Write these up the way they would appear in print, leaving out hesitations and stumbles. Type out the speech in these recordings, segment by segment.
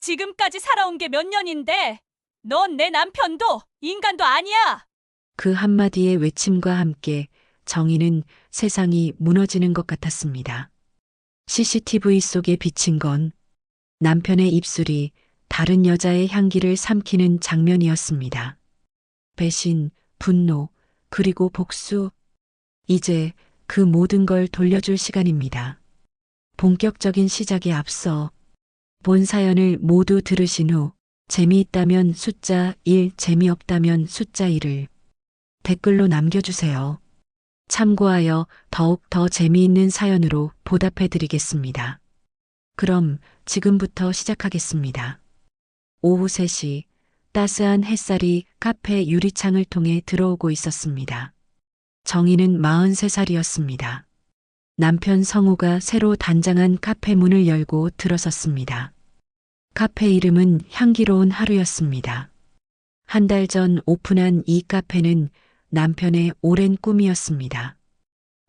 지금까지 살아온 게 몇 년인데 넌 내 남편도 인간도 아니야. 그 한마디의 외침과 함께 정희는 세상이 무너지는 것 같았습니다. CCTV 속에 비친 건 남편의 입술이 다른 여자의 향기를 삼키는 장면이었습니다. 배신, 분노, 그리고 복수. 이제 그 모든 걸 돌려줄 시간입니다. 본격적인 시작에 앞서 본 사연을 모두 들으신 후 재미있다면 숫자 1, 재미없다면 숫자 1을 댓글로 남겨주세요. 참고하여 더욱 더 재미있는 사연으로 보답해 드리겠습니다. 그럼 지금부터 시작하겠습니다. 오후 3시 따스한 햇살이 카페 유리창을 통해 들어오고 있었습니다. 정희는 43살이었습니다. 남편 성우가 새로 단장한 카페 문을 열고 들어섰습니다. 카페 이름은 향기로운 하루였습니다. 한 달 전 오픈한 이 카페는 남편의 오랜 꿈이었습니다.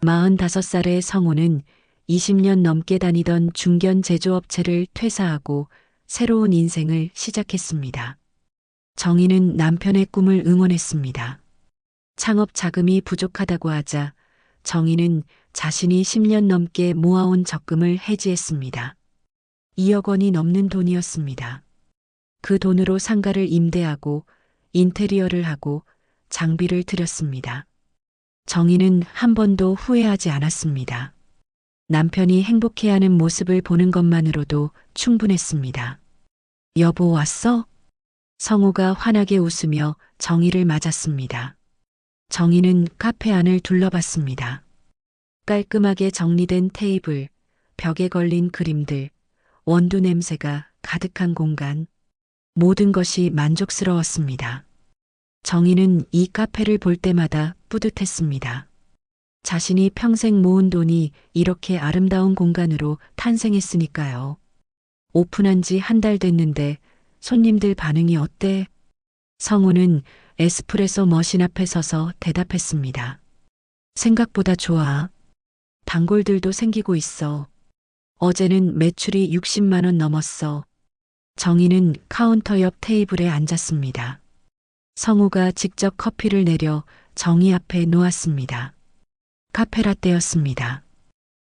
45살의 성우는 20년 넘게 다니던 중견 제조업체를 퇴사하고 새로운 인생을 시작했습니다. 정희는 남편의 꿈을 응원했습니다. 창업 자금이 부족하다고 하자 정희는 자신이 10년 넘게 모아온 적금을 해지했습니다. 2억 원이 넘는 돈이었습니다. 그 돈으로 상가를 임대하고 인테리어를 하고 장비를 들였습니다. 정희는 한 번도 후회하지 않았습니다. 남편이 행복해하는 모습을 보는 것만으로도 충분했습니다. 여보 왔어? 성우가 환하게 웃으며 정희를 맞았습니다. 정희는 카페 안을 둘러봤습니다. 깔끔하게 정리된 테이블, 벽에 걸린 그림들, 원두 냄새가 가득한 공간, 모든 것이 만족스러웠습니다. 정희는 이 카페를 볼 때마다 뿌듯했습니다. 자신이 평생 모은 돈이 이렇게 아름다운 공간으로 탄생했으니까요. 오픈한 지 한 달 됐는데 손님들 반응이 어때? 성우는 에스프레소 머신 앞에 서서 대답했습니다. 생각보다 좋아. 단골들도 생기고 있어. 어제는 매출이 60만 원 넘었어. 정희는 카운터 옆 테이블에 앉았습니다. 성우가 직접 커피를 내려 정희 앞에 놓았습니다. 카페라떼였습니다.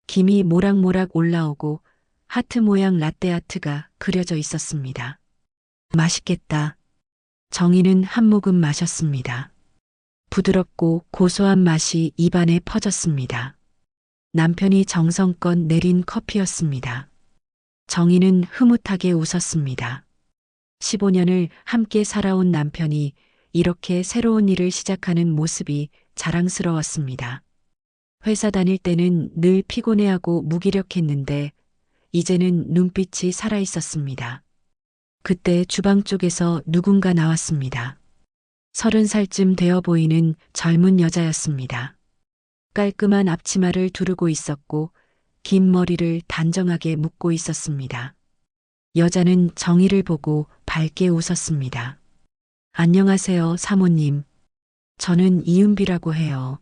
김이 모락모락 올라오고 하트 모양 라떼아트가 그려져 있었습니다. 맛있겠다. 정희는 한 모금 마셨습니다. 부드럽고 고소한 맛이 입안에 퍼졌습니다. 남편이 정성껏 내린 커피였습니다. 정희는 흐뭇하게 웃었습니다. 15년을 함께 살아온 남편이 이렇게 새로운 일을 시작하는 모습이 자랑스러웠습니다. 회사 다닐 때는 늘 피곤해하고 무기력했는데 이제는 눈빛이 살아있었습니다. 그때 주방 쪽에서 누군가 나왔습니다. 30살쯤 되어 보이는 젊은 여자였습니다. 깔끔한 앞치마를 두르고 있었고 긴 머리를 단정하게 묶고 있었습니다. 여자는 정희를 보고 밝게 웃었습니다. 안녕하세요, 사모님. 저는 이은비라고 해요.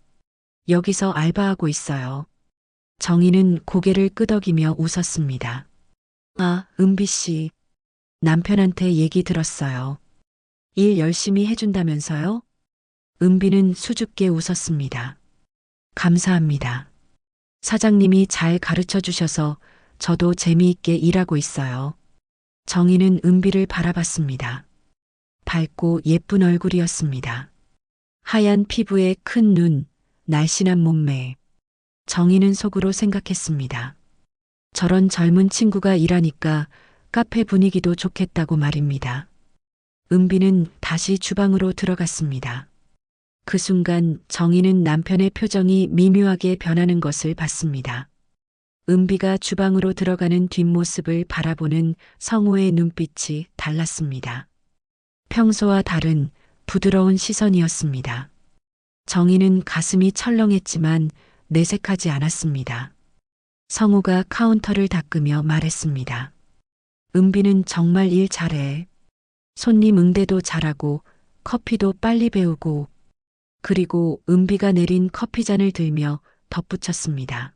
여기서 알바하고 있어요. 정희는 고개를 끄덕이며 웃었습니다. 아, 은비 씨. 남편한테 얘기 들었어요. 일 열심히 해준다면서요? 은비는 수줍게 웃었습니다. 감사합니다. 사장님이 잘 가르쳐 주셔서 저도 재미있게 일하고 있어요. 정희는 은비를 바라봤습니다. 밝고 예쁜 얼굴이었습니다. 하얀 피부에 큰 눈, 날씬한 몸매. 정희는 속으로 생각했습니다. 저런 젊은 친구가 일하니까 카페 분위기도 좋겠다고 말입니다. 은비는 다시 주방으로 들어갔습니다. 그 순간 정희는 남편의 표정이 미묘하게 변하는 것을 봤습니다. 은비가 주방으로 들어가는 뒷모습을 바라보는 성우의 눈빛이 달랐습니다. 평소와 다른 부드러운 시선이었습니다. 정희는 가슴이 철렁했지만 내색하지 않았습니다. 성우가 카운터를 닦으며 말했습니다. 은비는 정말 일 잘해. 손님 응대도 잘하고 커피도 빨리 배우고 그리고 은비가 내린 커피잔을 들며 덧붙였습니다.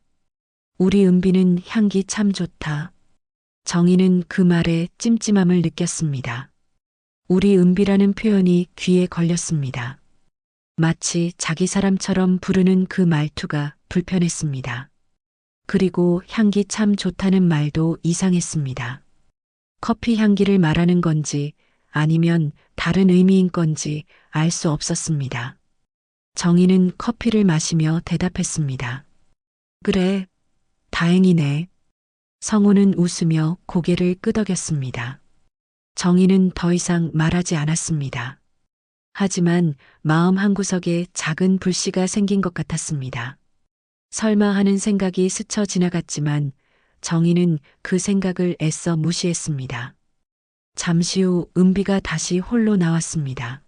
우리 은비는 향기 참 좋다. 정희는 그 말에 찜찜함을 느꼈습니다. 우리 은비라는 표현이 귀에 걸렸습니다. 마치 자기 사람처럼 부르는 그 말투가 불편했습니다. 그리고 향기 참 좋다는 말도 이상했습니다. 커피 향기를 말하는 건지 아니면 다른 의미인 건지 알 수 없었습니다. 정희는 커피를 마시며 대답했습니다. 그래, 다행이네. 성우는 웃으며 고개를 끄덕였습니다. 정희는 더 이상 말하지 않았습니다. 하지만 마음 한구석에 작은 불씨가 생긴 것 같았습니다. 설마 하는 생각이 스쳐 지나갔지만 정희는 그 생각을 애써 무시했습니다. 잠시 후 은비가 다시 홀로 나왔습니다.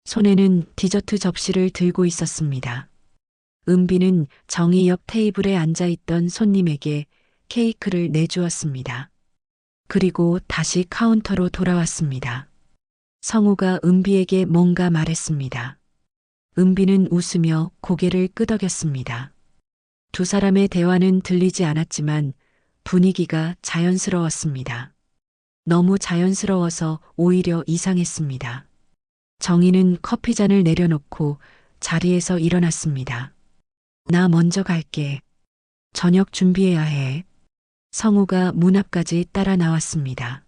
손에는 디저트 접시를 들고 있었습니다. 은비는 정희 옆 테이블에 앉아 있던 손님에게 케이크를 내주었습니다. 그리고 다시 카운터로 돌아왔습니다. 성우가 은비에게 뭔가 말했습니다. 은비는 웃으며 고개를 끄덕였습니다. 두 사람의 대화는 들리지 않았지만 분위기가 자연스러웠습니다. 너무 자연스러워서 오히려 이상했습니다. 정희는 커피잔을 내려놓고 자리에서 일어났습니다. 나 먼저 갈게. 저녁 준비해야 해. 성우가 문 앞까지 따라 나왔습니다.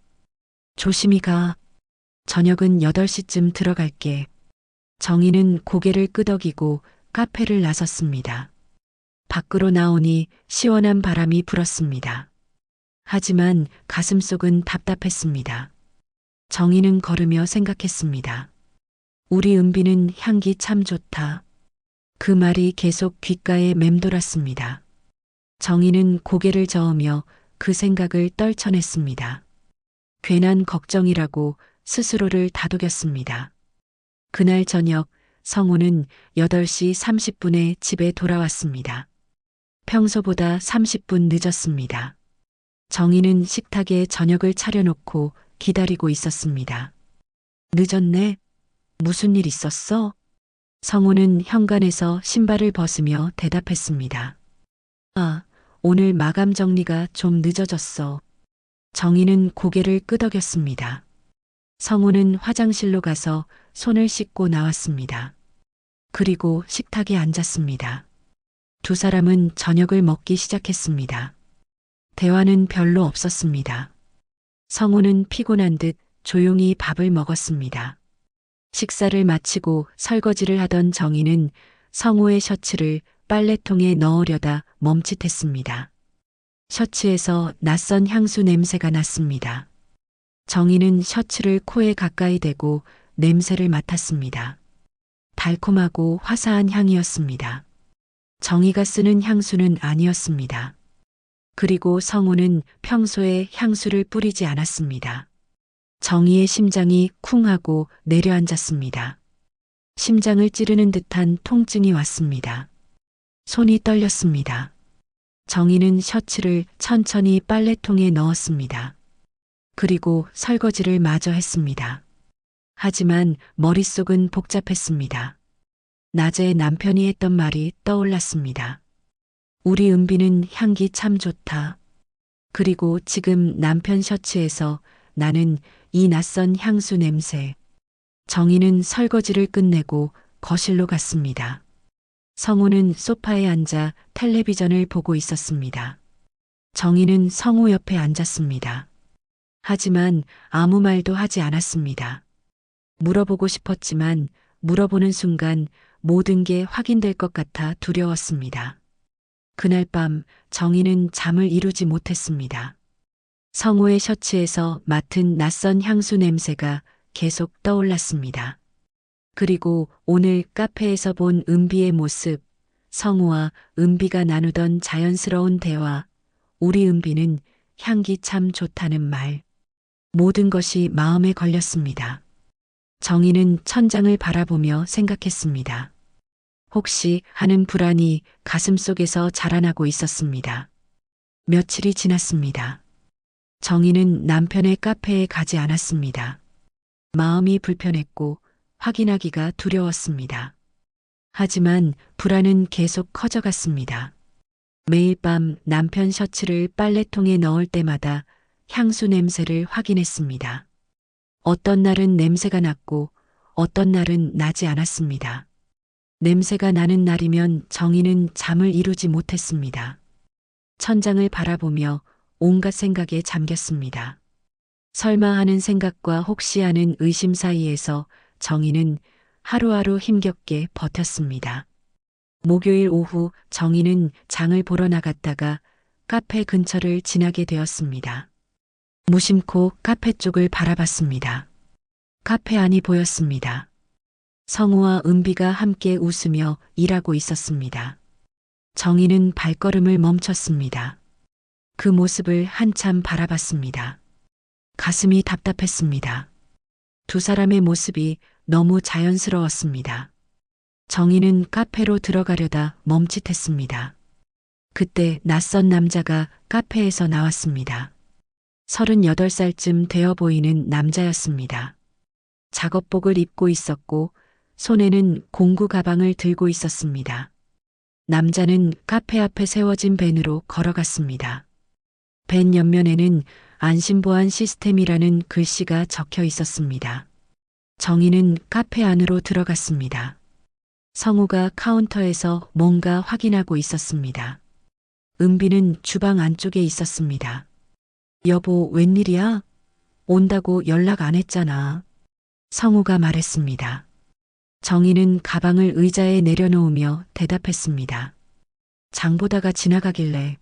조심히 가. 저녁은 8시쯤 들어갈게. 정희는 고개를 끄덕이고 카페를 나섰습니다. 밖으로 나오니 시원한 바람이 불었습니다. 하지만 가슴속은 답답했습니다. 정희는 걸으며 생각했습니다. 우리 은비는 향기 참 좋다. 그 말이 계속 귓가에 맴돌았습니다. 정희는 고개를 저으며 그 생각을 떨쳐냈습니다. 괜한 걱정이라고 스스로를 다독였습니다. 그날 저녁 성우는 8시 30분에 집에 돌아왔습니다. 평소보다 30분 늦었습니다. 정희는 식탁에 저녁을 차려놓고 기다리고 있었습니다. 늦었네? 무슨 일 있었어? 성우는 현관에서 신발을 벗으며 대답했습니다. 아, 오늘 마감 정리가 좀 늦어졌어. 정희는 고개를 끄덕였습니다. 성우는 화장실로 가서 손을 씻고 나왔습니다. 그리고 식탁에 앉았습니다. 두 사람은 저녁을 먹기 시작했습니다. 대화는 별로 없었습니다. 성우는 피곤한 듯 조용히 밥을 먹었습니다. 식사를 마치고 설거지를 하던 정희는 성우의 셔츠를 빨래통에 넣으려다 멈칫했습니다. 셔츠에서 낯선 향수 냄새가 났습니다. 정희는 셔츠를 코에 가까이 대고 냄새를 맡았습니다. 달콤하고 화사한 향이었습니다. 정희가 쓰는 향수는 아니었습니다. 그리고 성우는 평소에 향수를 뿌리지 않았습니다. 정희의 심장이 쿵 하고 내려앉았습니다. 심장을 찌르는 듯한 통증이 왔습니다. 손이 떨렸습니다. 정희는 셔츠를 천천히 빨래통에 넣었습니다. 그리고 설거지를 마저 했습니다. 하지만 머릿속은 복잡했습니다. 낮에 남편이 했던 말이 떠올랐습니다. 우리 은비는 향기 참 좋다. 그리고 지금 남편 셔츠에서 나는 이 낯선 향수 냄새. 정희는 설거지를 끝내고 거실로 갔습니다. 성우는 소파에 앉아 텔레비전을 보고 있었습니다. 정희는 성우 옆에 앉았습니다. 하지만 아무 말도 하지 않았습니다. 물어보고 싶었지만 물어보는 순간 모든 게 확인될 것 같아 두려웠습니다. 그날 밤 정희는 잠을 이루지 못했습니다. 성우의 셔츠에서 맡은 낯선 향수 냄새가 계속 떠올랐습니다. 그리고 오늘 카페에서 본 은비의 모습, 성우와 은비가 나누던 자연스러운 대화, 우리 은비는 향기 참 좋다는 말. 모든 것이 마음에 걸렸습니다. 정희는 천장을 바라보며 생각했습니다. 혹시 하는 불안이 가슴속에서 자라나고 있었습니다. 며칠이 지났습니다. 정희는 남편의 카페에 가지 않았습니다. 마음이 불편했고 확인하기가 두려웠습니다. 하지만 불안은 계속 커져갔습니다. 매일 밤 남편 셔츠를 빨래통에 넣을 때마다 향수 냄새를 확인했습니다. 어떤 날은 냄새가 났고 어떤 날은 나지 않았습니다. 냄새가 나는 날이면 정희는 잠을 이루지 못했습니다. 천장을 바라보며 온갖 생각에 잠겼습니다. 설마 하는 생각과 혹시 하는 의심 사이에서 정희는 하루하루 힘겹게 버텼습니다. 목요일 오후 정희는 장을 보러 나갔다가 카페 근처를 지나게 되었습니다. 무심코 카페 쪽을 바라봤습니다. 카페 안이 보였습니다. 성우와 은비가 함께 웃으며 일하고 있었습니다. 정희는 발걸음을 멈췄습니다. 그 모습을 한참 바라봤습니다. 가슴이 답답했습니다. 두 사람의 모습이 너무 자연스러웠습니다. 정희는 카페로 들어가려다 멈칫했습니다. 그때 낯선 남자가 카페에서 나왔습니다. 38살쯤 되어 보이는 남자였습니다. 작업복을 입고 있었고 손에는 공구 가방을 들고 있었습니다. 남자는 카페 앞에 세워진 밴으로 걸어갔습니다. 밴 옆면에는 안심보안 시스템이라는 글씨가 적혀 있었습니다. 정희는 카페 안으로 들어갔습니다. 성우가 카운터에서 뭔가 확인하고 있었습니다. 은비는 주방 안쪽에 있었습니다. 여보, 웬일이야? 온다고 연락 안 했잖아. 성우가 말했습니다. 정희는 가방을 의자에 내려놓으며 대답했습니다. 장 보다가 지나가길래.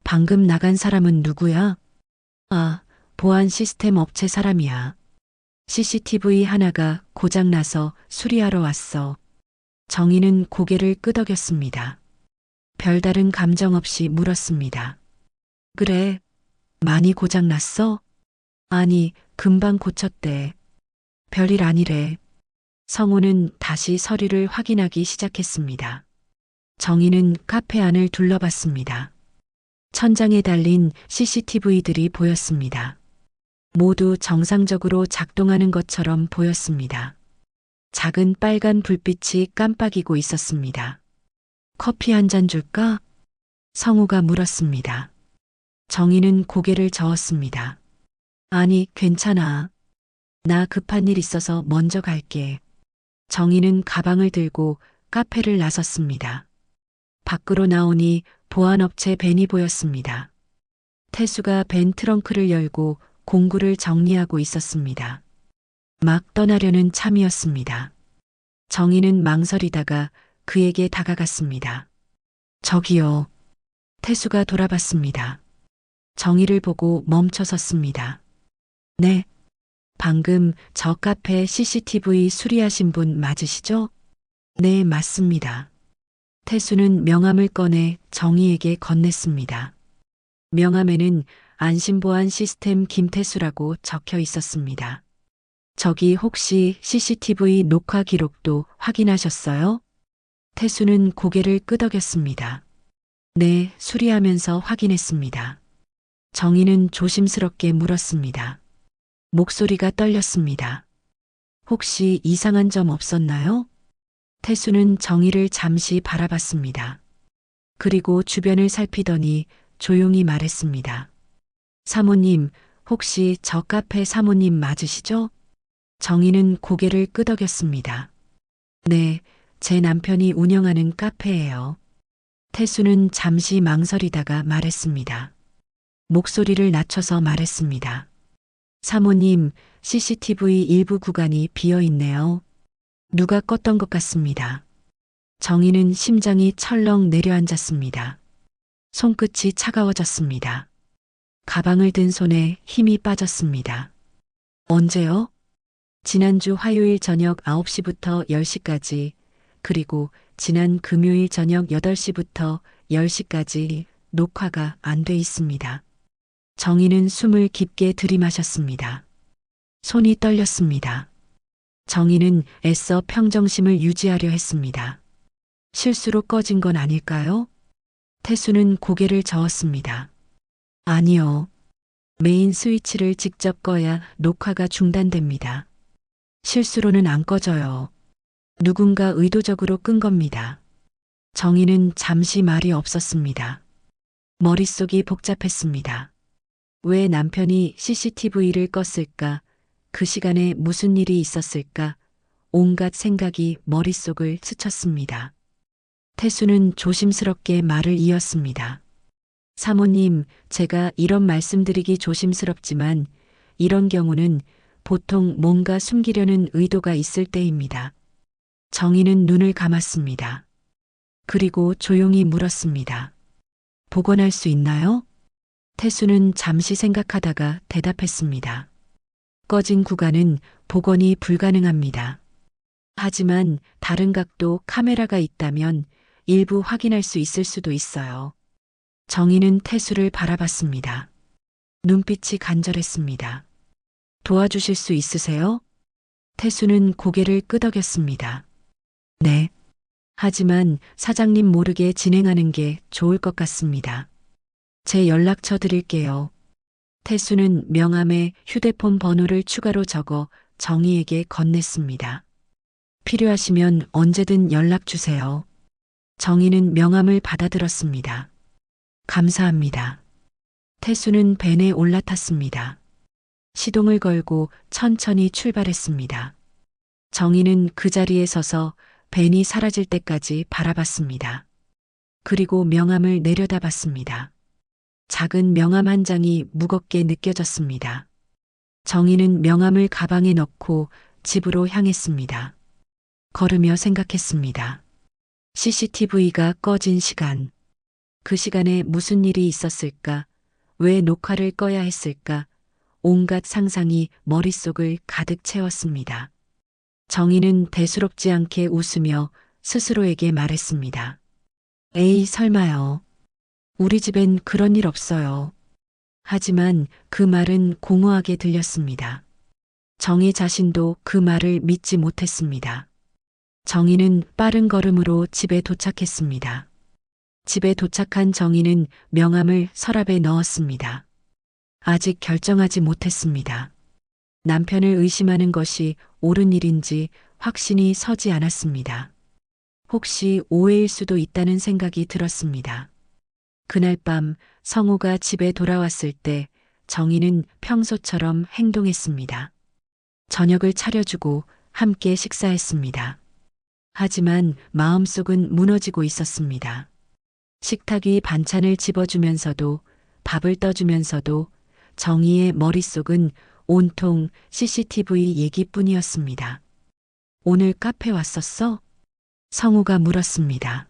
방금 나간 사람은 누구야? 아, 보안 시스템 업체 사람이야. CCTV 하나가 고장나서 수리하러 왔어. 정희는 고개를 끄덕였습니다. 별다른 감정 없이 물었습니다. 그래, 많이 고장났어? 아니, 금방 고쳤대. 별일 아니래. 성우는 다시 서류를 확인하기 시작했습니다. 정희는 카페 안을 둘러봤습니다. 천장에 달린 CCTV들이 보였습니다. 모두 정상적으로 작동하는 것처럼 보였습니다. 작은 빨간 불빛이 깜빡이고 있었습니다. 커피 한 잔 줄까? 성우가 물었습니다. 정희는 고개를 저었습니다. 아니, 괜찮아. 나 급한 일 있어서 먼저 갈게. 정희는 가방을 들고 카페를 나섰습니다. 밖으로 나오니 보안업체 밴이 보였습니다. 태수가 밴 트렁크를 열고 공구를 정리하고 있었습니다. 막 떠나려는 참이었습니다. 정희는 망설이다가 그에게 다가갔습니다. 저기요. 태수가 돌아봤습니다. 정희를 보고 멈춰 섰습니다. 네. 방금 저 카페 CCTV 수리하신 분 맞으시죠? 네, 맞습니다. 태수는 명함을 꺼내 정희에게 건넸습니다. 명함에는 안심보안 시스템 김태수라고 적혀 있었습니다. 저기 혹시 CCTV 녹화 기록도 확인하셨어요? 태수는 고개를 끄덕였습니다. 네, 수리하면서 확인했습니다. 정희는 조심스럽게 물었습니다. 목소리가 떨렸습니다. 혹시 이상한 점 없었나요? 태수는 정희를 잠시 바라봤습니다. 그리고 주변을 살피더니 조용히 말했습니다. 사모님, 혹시 저 카페 사모님 맞으시죠? 정희는 고개를 끄덕였습니다. 네, 제 남편이 운영하는 카페예요. 태수는 잠시 망설이다가 말했습니다. 목소리를 낮춰서 말했습니다. 사모님, CCTV 일부 구간이 비어 있네요. 누가 껐던 것 같습니다. 정희는 심장이 철렁 내려앉았습니다. 손끝이 차가워졌습니다. 가방을 든 손에 힘이 빠졌습니다. 언제요? 지난주 화요일 저녁 9시부터 10시까지, 그리고 지난 금요일 저녁 8시부터 10시까지 녹화가 안 돼 있습니다. 정희는 숨을 깊게 들이마셨습니다. 손이 떨렸습니다. 정희는 애써 평정심을 유지하려 했습니다. 실수로 꺼진 건 아닐까요? 태수는 고개를 저었습니다. 아니요. 메인 스위치를 직접 꺼야 녹화가 중단됩니다. 실수로는 안 꺼져요. 누군가 의도적으로 끈 겁니다. 정희는 잠시 말이 없었습니다. 머릿속이 복잡했습니다. 왜 남편이 CCTV를 껐을까? 그 시간에 무슨 일이 있었을까? 온갖 생각이 머릿속을 스쳤습니다. 태수는 조심스럽게 말을 이었습니다. 사모님, 제가 이런 말씀드리기 조심스럽지만 이런 경우는 보통 뭔가 숨기려는 의도가 있을 때입니다. 정희는 눈을 감았습니다. 그리고 조용히 물었습니다. 복원할 수 있나요? 태수는 잠시 생각하다가 대답했습니다. 꺼진 구간은 복원이 불가능합니다. 하지만 다른 각도 카메라가 있다면 일부 확인할 수 있을 수도 있어요. 정희는 태수를 바라봤습니다. 눈빛이 간절했습니다. 도와주실 수 있으세요? 태수는 고개를 끄덕였습니다. 네. 하지만 사장님 모르게 진행하는 게 좋을 것 같습니다. 제 연락처 드릴게요. 태수는 명함에 휴대폰 번호를 추가로 적어 정희에게 건넸습니다. 필요하시면 언제든 연락 주세요. 정희는 명함을 받아들었습니다. 감사합니다. 태수는 벤에 올라탔습니다. 시동을 걸고 천천히 출발했습니다. 정희는 그 자리에 서서 벤이 사라질 때까지 바라봤습니다. 그리고 명함을 내려다봤습니다. 작은 명함 한 장이 무겁게 느껴졌습니다. 정희는 명함을 가방에 넣고 집으로 향했습니다. 걸으며 생각했습니다. CCTV가 꺼진 시간. 그 시간에 무슨 일이 있었을까? 왜 녹화를 꺼야 했을까? 온갖 상상이 머릿속을 가득 채웠습니다. 정희는 대수롭지 않게 웃으며 스스로에게 말했습니다. 에이, 설마요. 우리 집엔 그런 일 없어요. 하지만 그 말은 공허하게 들렸습니다. 정희 자신도 그 말을 믿지 못했습니다. 정희는 빠른 걸음으로 집에 도착했습니다. 집에 도착한 정희는 명함을 서랍에 넣었습니다. 아직 결정하지 못했습니다. 남편을 의심하는 것이 옳은 일인지 확신이 서지 않았습니다. 혹시 오해일 수도 있다는 생각이 들었습니다. 그날 밤 성우가 집에 돌아왔을 때 정희는 평소처럼 행동했습니다. 저녁을 차려주고 함께 식사했습니다. 하지만 마음속은 무너지고 있었습니다. 식탁 위 반찬을 집어주면서도 밥을 떠주면서도 정희의 머릿속은 온통 CCTV 얘기뿐이었습니다. 오늘 카페 왔었어? 성우가 물었습니다.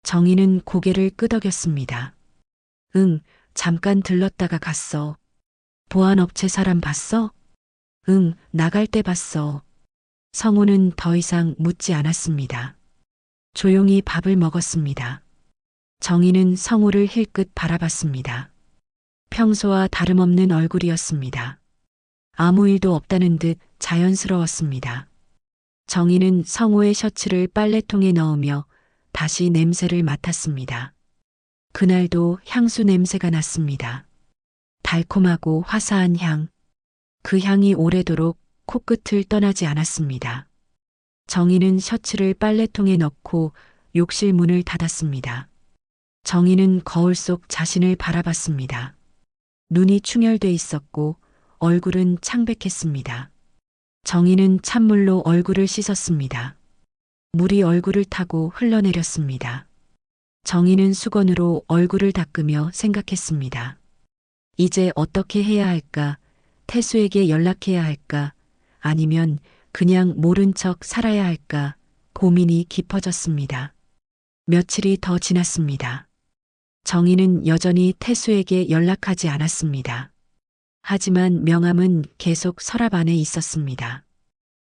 정희는 고개를 끄덕였습니다. 응, 잠깐 들렀다가 갔어. 보안업체 사람 봤어? 응, 나갈 때 봤어. 성우는 더 이상 묻지 않았습니다. 조용히 밥을 먹었습니다. 정희는 성우를 힐끗 바라봤습니다. 평소와 다름없는 얼굴이었습니다. 아무 일도 없다는 듯 자연스러웠습니다. 정희는 성우의 셔츠를 빨래통에 넣으며 다시 냄새를 맡았습니다. 그날도 향수 냄새가 났습니다. 달콤하고 화사한 향. 그 향이 오래도록 코끝을 떠나지 않았습니다. 정희는 셔츠를 빨래통에 넣고 욕실 문을 닫았습니다. 정희는 거울 속 자신을 바라봤습니다. 눈이 충혈돼 있었고 얼굴은 창백했습니다. 정희는 찬물로 얼굴을 씻었습니다. 물이 얼굴을 타고 흘러내렸습니다. 정희는 수건으로 얼굴을 닦으며 생각했습니다. 이제 어떻게 해야 할까? 태수에게 연락해야 할까? 아니면 그냥 모른 척 살아야 할까? 고민이 깊어졌습니다. 며칠이 더 지났습니다. 정희는 여전히 태수에게 연락하지 않았습니다. 하지만 명함은 계속 서랍 안에 있었습니다.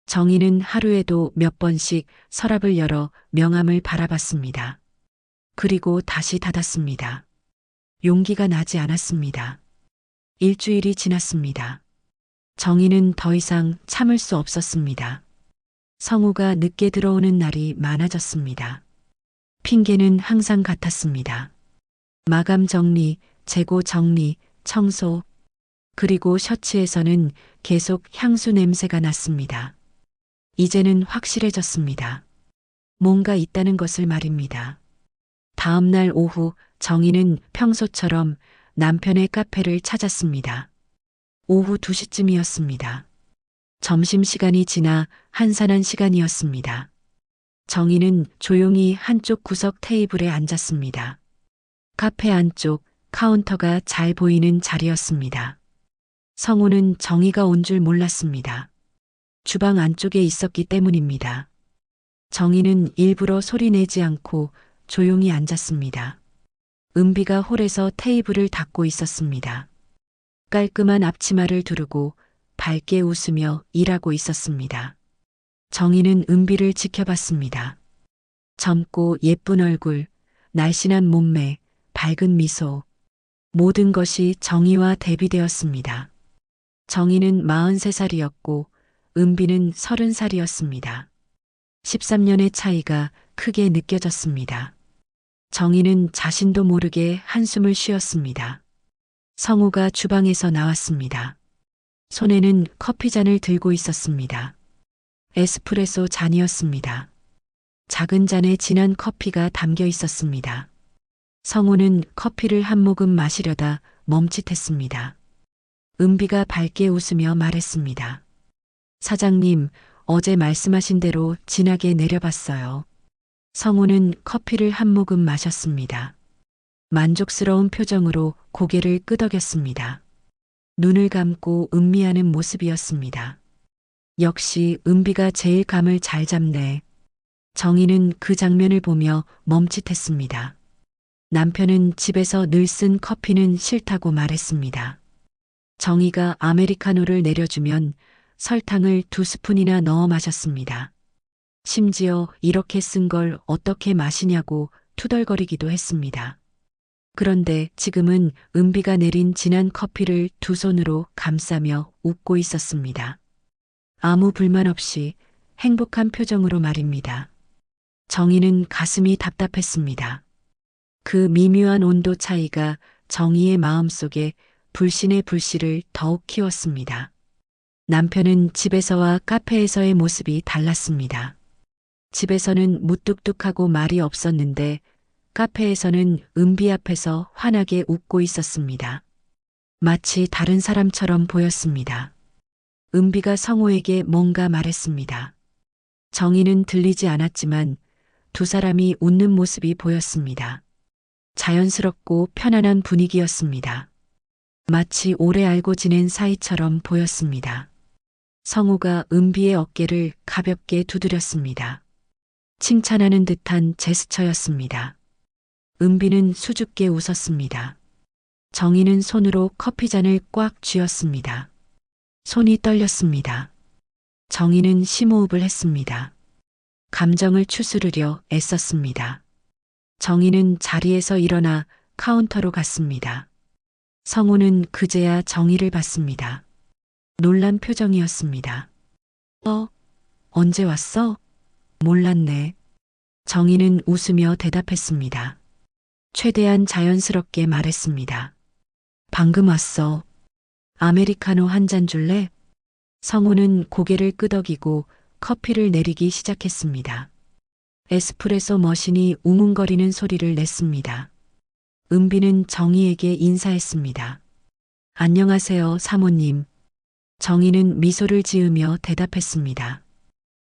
정희는 하루에도 몇 번씩 서랍을 열어 명함을 바라봤습니다. 그리고 다시 닫았습니다. 용기가 나지 않았습니다. 일주일이 지났습니다. 정희는 더 이상 참을 수 없었습니다. 성우가 늦게 들어오는 날이 많아졌습니다. 핑계는 항상 같았습니다. 마감 정리, 재고 정리, 청소, 그리고 셔츠에서는 계속 향수 냄새가 났습니다. 이제는 확실해졌습니다. 뭔가 있다는 것을 말입니다. 다음 날 오후 정희는 평소처럼 남편의 카페를 찾았습니다. 오후 2시쯤이었습니다. 점심시간이 지나 한산한 시간이었습니다. 정희는 조용히 한쪽 구석 테이블에 앉았습니다. 카페 안쪽 카운터가 잘 보이는 자리였습니다. 성우는 정희가 온 줄 몰랐습니다. 주방 안쪽에 있었기 때문입니다. 정희는 일부러 소리 내지 않고 조용히 앉았습니다. 은비가 홀에서 테이블을 닦고 있었습니다. 깔끔한 앞치마를 두르고 밝게 웃으며 일하고 있었습니다. 정희는 은비를 지켜봤습니다. 젊고 예쁜 얼굴, 날씬한 몸매, 밝은 미소. 모든 것이 정희와 대비되었습니다. 정희는 43살이었고 은비는 30살이었습니다. 13년의 차이가 크게 느껴졌습니다. 정희는 자신도 모르게 한숨을 쉬었습니다. 성우가 주방에서 나왔습니다. 손에는 커피잔을 들고 있었습니다. 에스프레소 잔이었습니다. 작은 잔에 진한 커피가 담겨 있었습니다. 성우는 커피를 한 모금 마시려다 멈칫했습니다. 은비가 밝게 웃으며 말했습니다. 사장님, 어제 말씀하신 대로 진하게 내려봤어요. 성우는 커피를 한 모금 마셨습니다. 만족스러운 표정으로 고개를 끄덕였습니다. 눈을 감고 음미하는 모습이었습니다. 역시 은비가 제일 감을 잘 잡네. 정희는 그 장면을 보며 멈칫했습니다. 남편은 집에서 늘 쓴 커피는 싫다고 말했습니다. 정희가 아메리카노를 내려주면 설탕을 2스푼이나 넣어 마셨습니다. 심지어 이렇게 쓴 걸 어떻게 마시냐고 투덜거리기도 했습니다. 그런데 지금은 은비가 내린 진한 커피를 두 손으로 감싸며 웃고 있었습니다. 아무 불만 없이 행복한 표정으로 말입니다. 정희는 가슴이 답답했습니다. 그 미묘한 온도 차이가 정희의 마음속에 불신의 불씨를 더욱 키웠습니다. 남편은 집에서와 카페에서의 모습이 달랐습니다. 집에서는 무뚝뚝하고 말이 없었는데 카페에서는 은비 앞에서 환하게 웃고 있었습니다. 마치 다른 사람처럼 보였습니다. 은비가 성우에게 뭔가 말했습니다. 정희는 들리지 않았지만 두 사람이 웃는 모습이 보였습니다. 자연스럽고 편안한 분위기였습니다. 마치 오래 알고 지낸 사이처럼 보였습니다. 성우가 은비의 어깨를 가볍게 두드렸습니다. 칭찬하는 듯한 제스처였습니다. 은비는 수줍게 웃었습니다. 정희는 손으로 커피잔을 꽉 쥐었습니다. 손이 떨렸습니다. 정희는 심호흡을 했습니다. 감정을 추스르려 애썼습니다. 정희는 자리에서 일어나 카운터로 갔습니다. 성우는 그제야 정희를 봤습니다. 놀란 표정이었습니다. 언제 왔어? 몰랐네. 정희는 웃으며 대답했습니다. 최대한 자연스럽게 말했습니다. 방금 왔어. 아메리카노 한 잔 줄래? 성우는 고개를 끄덕이고 커피를 내리기 시작했습니다. 에스프레소 머신이 웅웅거리는 소리를 냈습니다. 은비는 정희에게 인사했습니다. 안녕하세요, 사모님. 정희는 미소를 지으며 대답했습니다.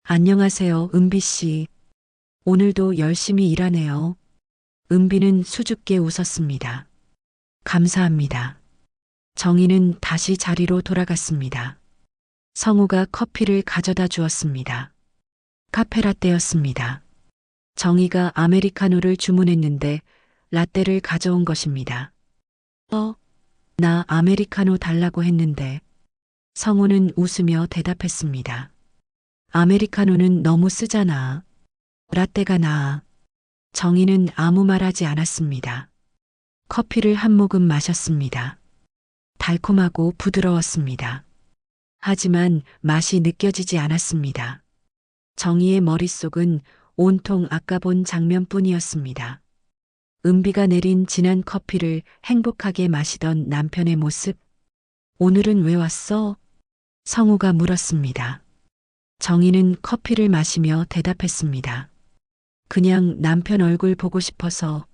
안녕하세요, 은비 씨. 오늘도 열심히 일하네요. 은비는 수줍게 웃었습니다. 감사합니다. 정희는 다시 자리로 돌아갔습니다. 성우가 커피를 가져다 주었습니다. 카페라떼였습니다. 정희가 아메리카노를 주문했는데 라떼를 가져온 것입니다. 나 아메리카노 달라고 했는데. 성우는 웃으며 대답했습니다. 아메리카노는 너무 쓰잖아. 라떼가 나아. 정희는 아무 말하지 않았습니다. 커피를 한 모금 마셨습니다. 달콤하고 부드러웠습니다. 하지만 맛이 느껴지지 않았습니다. 정희의 머릿속은 온통 아까 본 장면뿐이었습니다. 은비가 내린 진한 커피를 행복하게 마시던 남편의 모습. 오늘은 왜 왔어? 성우가 물었습니다. 정희는 커피를 마시며 대답했습니다. 그냥 남편 얼굴 보고 싶어서.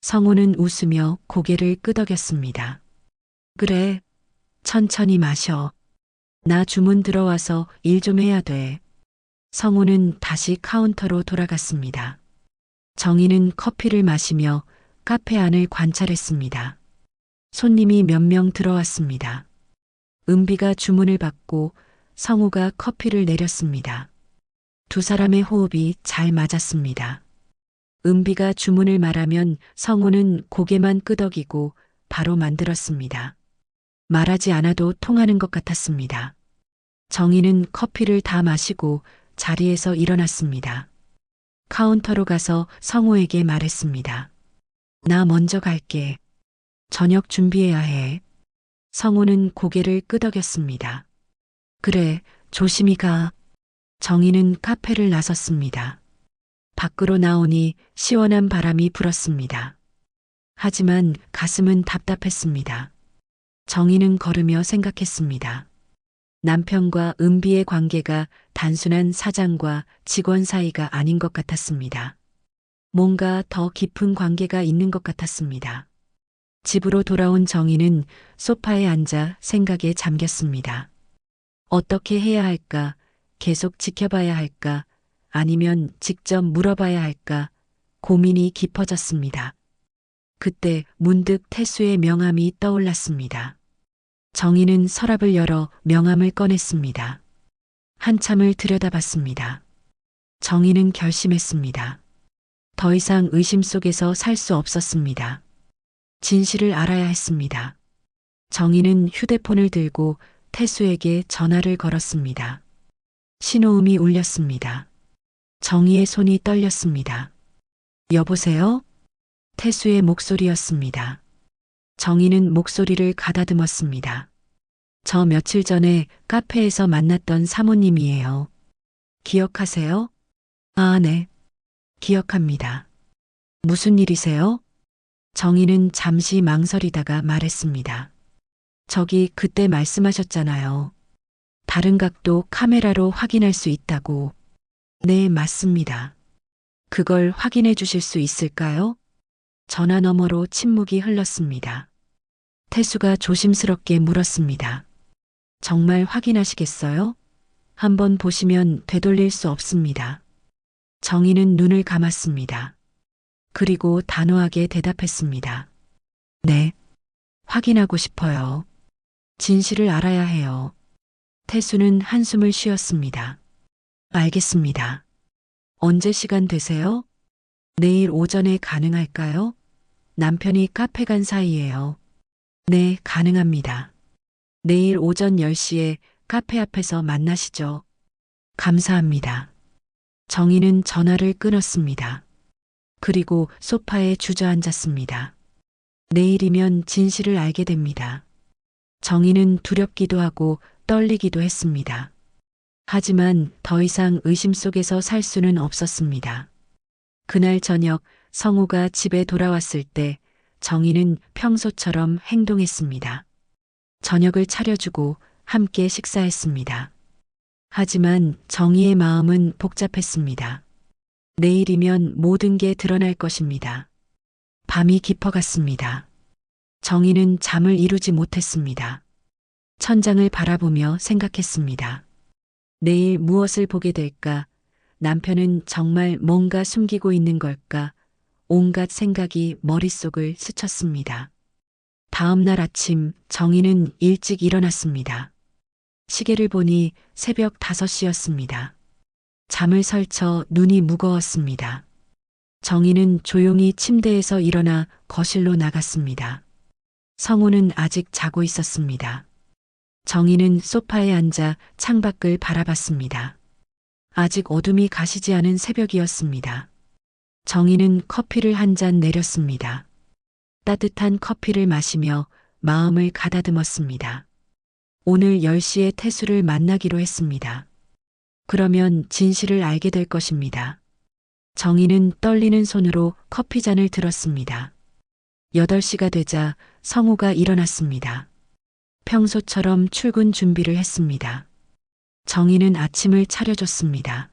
성우는 웃으며 고개를 끄덕였습니다. 그래, 천천히 마셔. 나 주문 들어와서 일 좀 해야 돼. 성우는 다시 카운터로 돌아갔습니다. 정희는 커피를 마시며 카페 안을 관찰했습니다. 손님이 몇 명 들어왔습니다. 은비가 주문을 받고 성우가 커피를 내렸습니다. 두 사람의 호흡이 잘 맞았습니다. 은비가 주문을 말하면 성우는 고개만 끄덕이고 바로 만들었습니다. 말하지 않아도 통하는 것 같았습니다. 정희는 커피를 다 마시고 자리에서 일어났습니다. 카운터로 가서 성우에게 말했습니다. 나 먼저 갈게. 저녁 준비해야 해. 성우는 고개를 끄덕였습니다. 그래, 조심히 가. 정희는 카페를 나섰습니다. 밖으로 나오니 시원한 바람이 불었습니다. 하지만 가슴은 답답했습니다. 정희는 걸으며 생각했습니다. 남편과 은비의 관계가 단순한 사장과 직원 사이가 아닌 것 같았습니다. 뭔가 더 깊은 관계가 있는 것 같았습니다. 집으로 돌아온 정희는 소파에 앉아 생각에 잠겼습니다. 어떻게 해야 할까? 계속 지켜봐야 할까? 아니면 직접 물어봐야 할까? 고민이 깊어졌습니다. 그때 문득 태수의 명함이 떠올랐습니다. 정희는 서랍을 열어 명함을 꺼냈습니다. 한참을 들여다봤습니다. 정희는 결심했습니다. 더 이상 의심 속에서 살 수 없었습니다. 진실을 알아야 했습니다. 정희는 휴대폰을 들고 태수에게 전화를 걸었습니다. 신호음이 울렸습니다. 정희의 손이 떨렸습니다. 여보세요? 태수의 목소리였습니다. 정희는 목소리를 가다듬었습니다. 저 며칠 전에 카페에서 만났던 사모님이에요. 기억하세요? 아, 네. 기억합니다. 무슨 일이세요? 정희는 잠시 망설이다가 말했습니다. 저기 그때 말씀하셨잖아요. 다른 각도 카메라로 확인할 수 있다고. 네, 맞습니다. 그걸 확인해 주실 수 있을까요? 전화 너머로 침묵이 흘렀습니다. 태수가 조심스럽게 물었습니다. 정말 확인하시겠어요? 한번 보시면 되돌릴 수 없습니다. 정희는 눈을 감았습니다. 그리고 단호하게 대답했습니다. 네, 확인하고 싶어요. 진실을 알아야 해요. 태수는 한숨을 쉬었습니다. 알겠습니다. 언제 시간 되세요? 내일 오전에 가능할까요? 남편이 카페 간 사이에요. 네, 가능합니다. 내일 오전 10시에 카페 앞에서 만나시죠. 감사합니다. 정희는 전화를 끊었습니다. 그리고 소파에 주저앉았습니다. 내일이면 진실을 알게 됩니다. 정희는 두렵기도 하고 떨리기도 했습니다. 하지만 더 이상 의심 속에서 살 수는 없었습니다. 그날 저녁 성우가 집에 돌아왔을 때 정희는 평소처럼 행동했습니다. 저녁을 차려주고 함께 식사했습니다. 하지만 정희의 마음은 복잡했습니다. 내일이면 모든 게 드러날 것입니다. 밤이 깊어갔습니다. 정희는 잠을 이루지 못했습니다. 천장을 바라보며 생각했습니다. 내일 무엇을 보게 될까? 남편은 정말 뭔가 숨기고 있는 걸까? 온갖 생각이 머릿속을 스쳤습니다. 다음 날 아침 정희는 일찍 일어났습니다. 시계를 보니 새벽 5시였습니다. 잠을 설쳐 눈이 무거웠습니다. 정희는 조용히 침대에서 일어나 거실로 나갔습니다. 성우는 아직 자고 있었습니다. 정희는 소파에 앉아 창밖을 바라봤습니다. 아직 어둠이 가시지 않은 새벽이었습니다. 정희는 커피를 한 잔 내렸습니다. 따뜻한 커피를 마시며 마음을 가다듬었습니다. 오늘 10시에 태수를 만나기로 했습니다. 그러면 진실을 알게 될 것입니다. 정희는 떨리는 손으로 커피잔을 들었습니다. 8시가 되자 성우가 일어났습니다. 평소처럼 출근 준비를 했습니다. 정희는 아침을 차려줬습니다.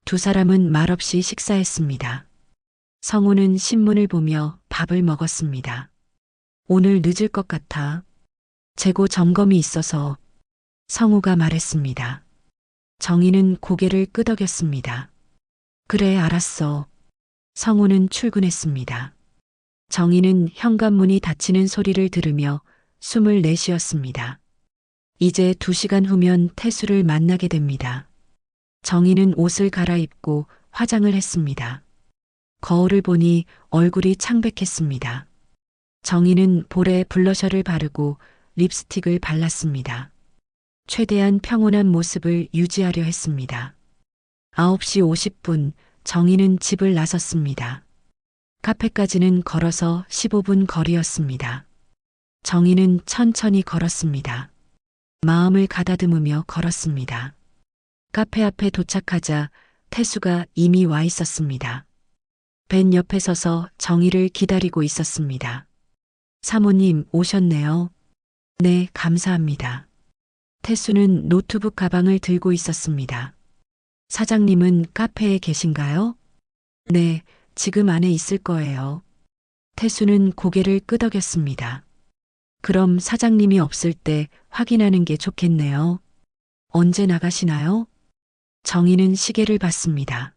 두 사람은 말없이 식사했습니다. 성우는 신문을 보며 밥을 먹었습니다. 오늘 늦을 것 같아. 재고 점검이 있어서 성우가 말했습니다. 정희는 고개를 끄덕였습니다. 그래, 알았어. 성우는 출근했습니다. 정희는 현관문이 닫히는 소리를 들으며 숨을 내쉬었습니다. 이제 2시간 후면 태수를 만나게 됩니다. 정희는 옷을 갈아입고 화장을 했습니다. 거울을 보니 얼굴이 창백했습니다. 정희는 볼에 블러셔를 바르고 립스틱을 발랐습니다. 최대한 평온한 모습을 유지하려 했습니다. 9시 50분 정희는 집을 나섰습니다. 카페까지는 걸어서 15분 거리였습니다. 정희는 천천히 걸었습니다. 마음을 가다듬으며 걸었습니다. 카페 앞에 도착하자 태수가 이미 와 있었습니다. 벤 옆에 서서 정희를 기다리고 있었습니다. 사모님 오셨네요. 네, 감사합니다. 태수는 노트북 가방을 들고 있었습니다. 사장님은 카페에 계신가요? 네, 지금 안에 있을 거예요. 태수는 고개를 끄덕였습니다. 그럼 사장님이 없을 때 확인하는 게 좋겠네요. 언제 나가시나요? 정희는 시계를 봤습니다.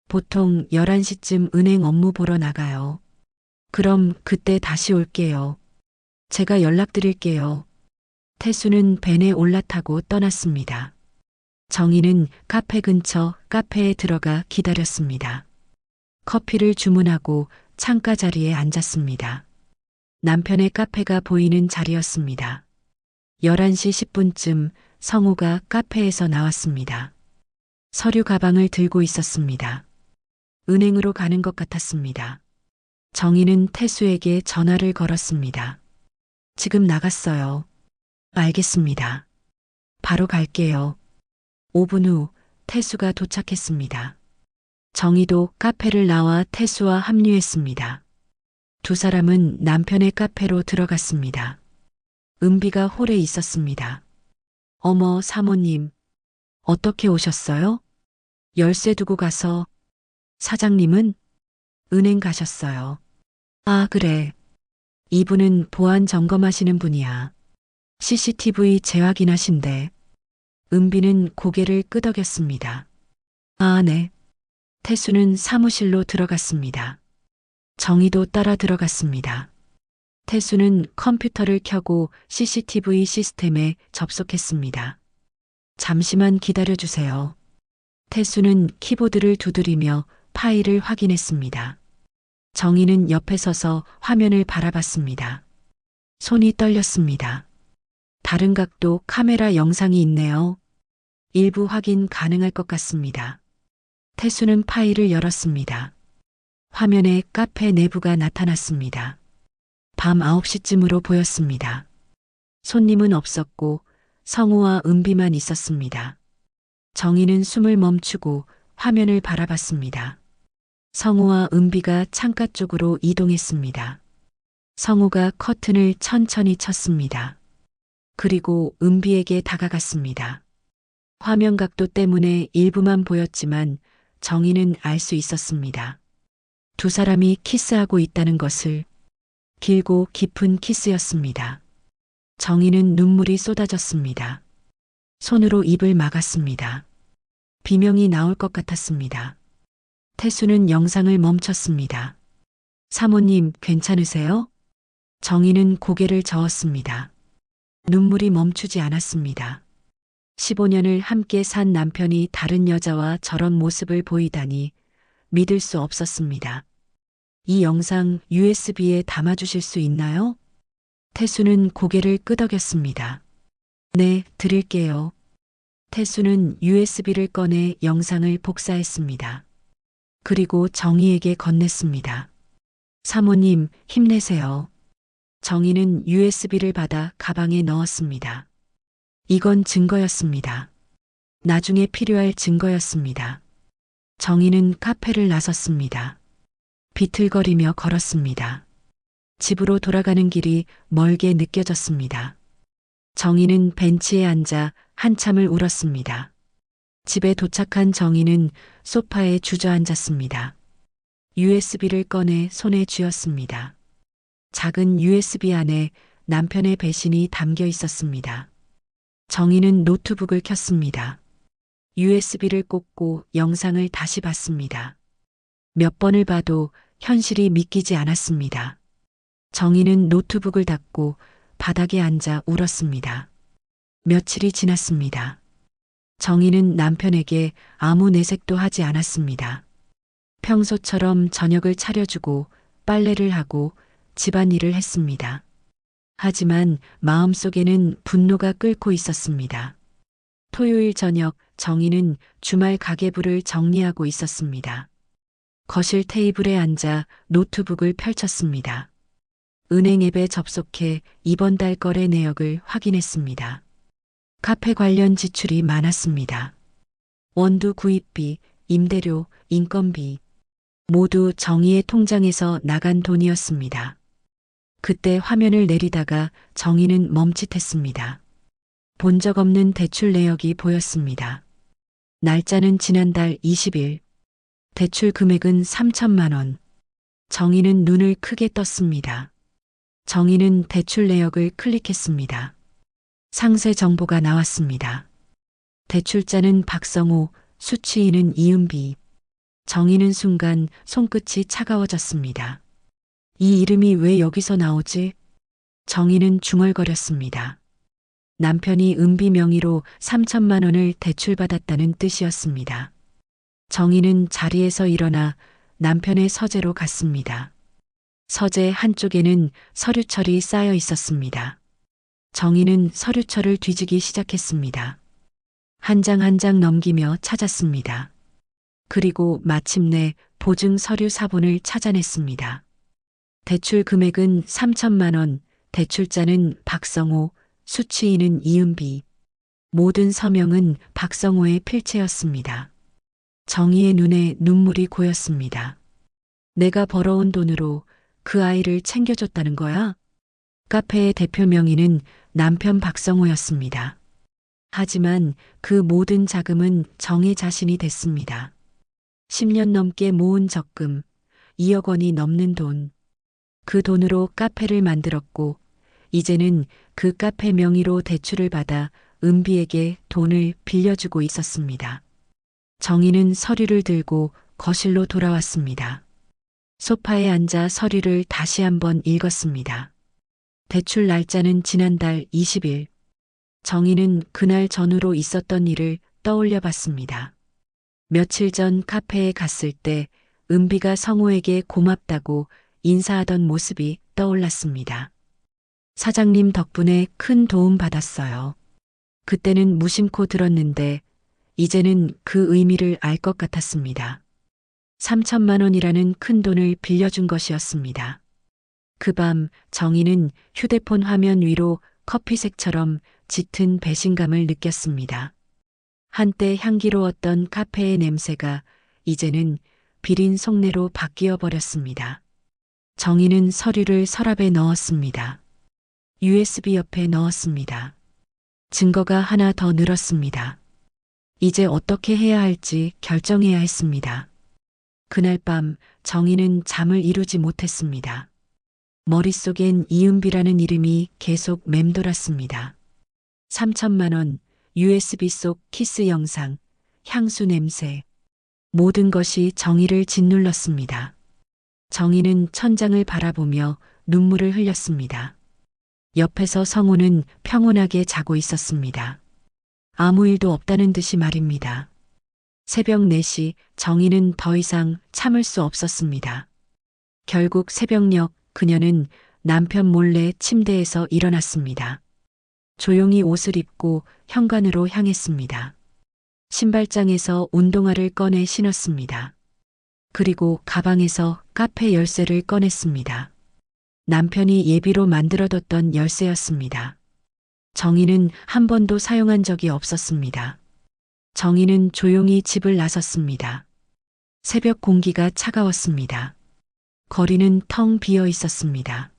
보통 11시쯤 은행 업무 보러 나가요. 그럼 그때 다시 올게요. 제가 연락드릴게요. 태수는 벤에 올라타고 떠났습니다. 정희는 카페 근처 카페에 들어가 기다렸습니다. 커피를 주문하고 창가 자리에 앉았습니다. 남편의 카페가 보이는 자리였습니다. 11시 10분쯤 성우가 카페에서 나왔습니다. 서류 가방을 들고 있었습니다. 은행으로 가는 것 같았습니다. 정희는 태수에게 전화를 걸었습니다. 지금 나갔어요. 알겠습니다. 바로 갈게요. 5분 후 태수가 도착했습니다. 정희도 카페를 나와 태수와 합류했습니다. 두 사람은 남편의 카페로 들어갔습니다. 은비가 홀에 있었습니다. 어머, 사모님. 어떻게 오셨어요? 열쇠 두고 가서. 사장님은? 은행 가셨어요. 아, 그래. 이분은 보안 점검하시는 분이야. CCTV 재확인하신대. 은비는 고개를 끄덕였습니다. 아, 네. 태수는 사무실로 들어갔습니다. 정희도 따라 들어갔습니다. 태수는 컴퓨터를 켜고 CCTV 시스템에 접속했습니다. 잠시만 기다려주세요. 태수는 키보드를 두드리며 파일을 확인했습니다. 정희는 옆에 서서 화면을 바라봤습니다. 손이 떨렸습니다. 다른 각도 카메라 영상이 있네요. 일부 확인 가능할 것 같습니다. 태수는 파일을 열었습니다. 화면에 카페 내부가 나타났습니다. 밤 9시쯤으로 보였습니다. 손님은 없었고 성우와 은비만 있었습니다. 정희는 숨을 멈추고 화면을 바라봤습니다. 성우와 은비가 창가 쪽으로 이동했습니다. 성우가 커튼을 천천히 쳤습니다. 그리고 은비에게 다가갔습니다. 화면 각도 때문에 일부만 보였지만 정희는 알 수 있었습니다. 두 사람이 키스하고 있다는 것을. 길고 깊은 키스였습니다. 정희는 눈물이 쏟아졌습니다. 손으로 입을 막았습니다. 비명이 나올 것 같았습니다. 태수는 영상을 멈췄습니다. 사모님, 괜찮으세요? 정희는 고개를 저었습니다. 눈물이 멈추지 않았습니다. 15년을 함께 산 남편이 다른 여자와 저런 모습을 보이다니 믿을 수 없었습니다. 이 영상 USB에 담아주실 수 있나요? 태수는 고개를 끄덕였습니다. 네, 드릴게요. 태수는 USB를 꺼내 영상을 복사했습니다. 그리고 정희에게 건넸습니다. 사모님, 힘내세요. 정희는 USB를 받아 가방에 넣었습니다. 이건 증거였습니다. 나중에 필요할 증거였습니다. 정희는 카페를 나섰습니다. 비틀거리며 걸었습니다. 집으로 돌아가는 길이 멀게 느껴졌습니다. 정희는 벤치에 앉아 한참을 울었습니다. 집에 도착한 정희는 소파에 주저앉았습니다. USB를 꺼내 손에 쥐었습니다. 작은 USB 안에 남편의 배신이 담겨 있었습니다. 정희는 노트북을 켰습니다. USB를 꽂고 영상을 다시 봤습니다. 몇 번을 봐도 현실이 믿기지 않았습니다. 정희는 노트북을 닫고 바닥에 앉아 울었습니다. 며칠이 지났습니다. 정희는 남편에게 아무 내색도 하지 않았습니다. 평소처럼 저녁을 차려주고 빨래를 하고 집안일을 했습니다. 하지만 마음속에는 분노가 끓고 있었습니다. 토요일 저녁 정희는 주말 가계부를 정리하고 있었습니다. 거실 테이블에 앉아 노트북을 펼쳤습니다. 은행 앱에 접속해 이번 달 거래 내역을 확인했습니다. 카페 관련 지출이 많았습니다. 원두 구입비, 임대료, 인건비 모두 정희의 통장에서 나간 돈이었습니다. 그때 화면을 내리다가 정희는 멈칫했습니다. 본 적 없는 대출 내역이 보였습니다. 날짜는 지난달 20일. 대출 금액은 3천만 원. 정희는 눈을 크게 떴습니다. 정희는 대출 내역을 클릭했습니다. 상세 정보가 나왔습니다. 대출자는 박성호, 수취인은 이은비. 정희는 순간 손끝이 차가워졌습니다. 이 이름이 왜 여기서 나오지? 정희는 중얼거렸습니다. 남편이 은비 명의로 3천만 원을 대출받았다는 뜻이었습니다. 정희는 자리에서 일어나 남편의 서재로 갔습니다. 서재 한쪽에는 서류철이 쌓여 있었습니다. 정희는 서류철을 뒤지기 시작했습니다. 한 장 한 장 넘기며 찾았습니다. 그리고 마침내 보증 서류 사본을 찾아냈습니다. 대출 금액은 3천만 원, 대출자는 박성호, 수취인은 이은비. 모든 서명은 박성호의 필체였습니다. 정희의 눈에 눈물이 고였습니다. 내가 벌어온 돈으로 그 아이를 챙겨줬다는 거야? 카페의 대표 명의는 남편 박성호였습니다. 하지만 그 모든 자금은 정희 자신이 됐습니다. 10년 넘게 모은 적금, 2억 원이 넘는 돈. 그 돈으로 카페를 만들었고, 이제는 그 카페 명의로 대출을 받아 은비에게 돈을 빌려주고 있었습니다. 정희는 서류를 들고 거실로 돌아왔습니다. 소파에 앉아 서류를 다시 한번 읽었습니다. 대출 날짜는 지난달 20일. 정희는 그날 전후로 있었던 일을 떠올려 봤습니다. 며칠 전 카페에 갔을 때 은비가 성호에게 고맙다고 인사하던 모습이 떠올랐습니다. 사장님 덕분에 큰 도움 받았어요. 그때는 무심코 들었는데 이제는 그 의미를 알 것 같았습니다. 3천만 원이라는 큰 돈을 빌려준 것이었습니다. 그 밤 정희는 휴대폰 화면 위로 커피색처럼 짙은 배신감을 느꼈습니다. 한때 향기로웠던 카페의 냄새가 이제는 비린 속내로 바뀌어 버렸습니다. 정희는 서류를 서랍에 넣었습니다. USB 옆에 넣었습니다. 증거가 하나 더 늘었습니다. 이제 어떻게 해야 할지 결정해야 했습니다. 그날 밤 정희는 잠을 이루지 못했습니다. 머릿속엔 이은비라는 이름이 계속 맴돌았습니다. 3천만 원, USB 속 키스 영상, 향수 냄새. 모든 것이 정희를 짓눌렀습니다. 정희는 천장을 바라보며 눈물을 흘렸습니다. 옆에서 성호는 평온하게 자고 있었습니다. 아무 일도 없다는 듯이 말입니다. 새벽 4시 정희는 더 이상 참을 수 없었습니다. 결국 새벽녘 그녀는 남편 몰래 침대에서 일어났습니다. 조용히 옷을 입고 현관으로 향했습니다. 신발장에서 운동화를 꺼내 신었습니다. 그리고 가방에서 카페 열쇠를 꺼냈습니다. 남편이 예비로 만들어뒀던 열쇠였습니다. 정희는 한 번도 사용한 적이 없었습니다. 정희는 조용히 집을 나섰습니다. 새벽 공기가 차가웠습니다. 거리는 텅 비어 있었습니다.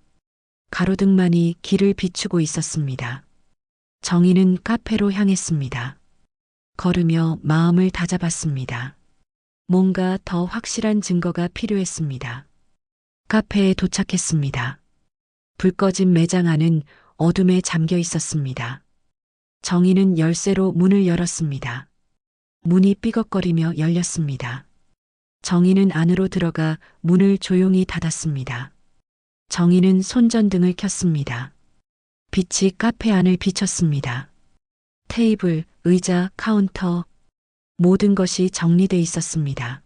가로등만이 길을 비추고 있었습니다. 정희는 카페로 향했습니다. 걸으며 마음을 다잡았습니다. 뭔가 더 확실한 증거가 필요했습니다. 카페에 도착했습니다. 불 꺼진 매장 안은 어둠에 잠겨 있었습니다. 정희는 열쇠로 문을 열었습니다. 문이 삐걱거리며 열렸습니다. 정희는 안으로 들어가 문을 조용히 닫았습니다. 정희는 손전등을 켰습니다. 빛이 카페 안을 비쳤습니다. 테이블, 의자, 카운터, 모든 것이 정리돼 있었습니다.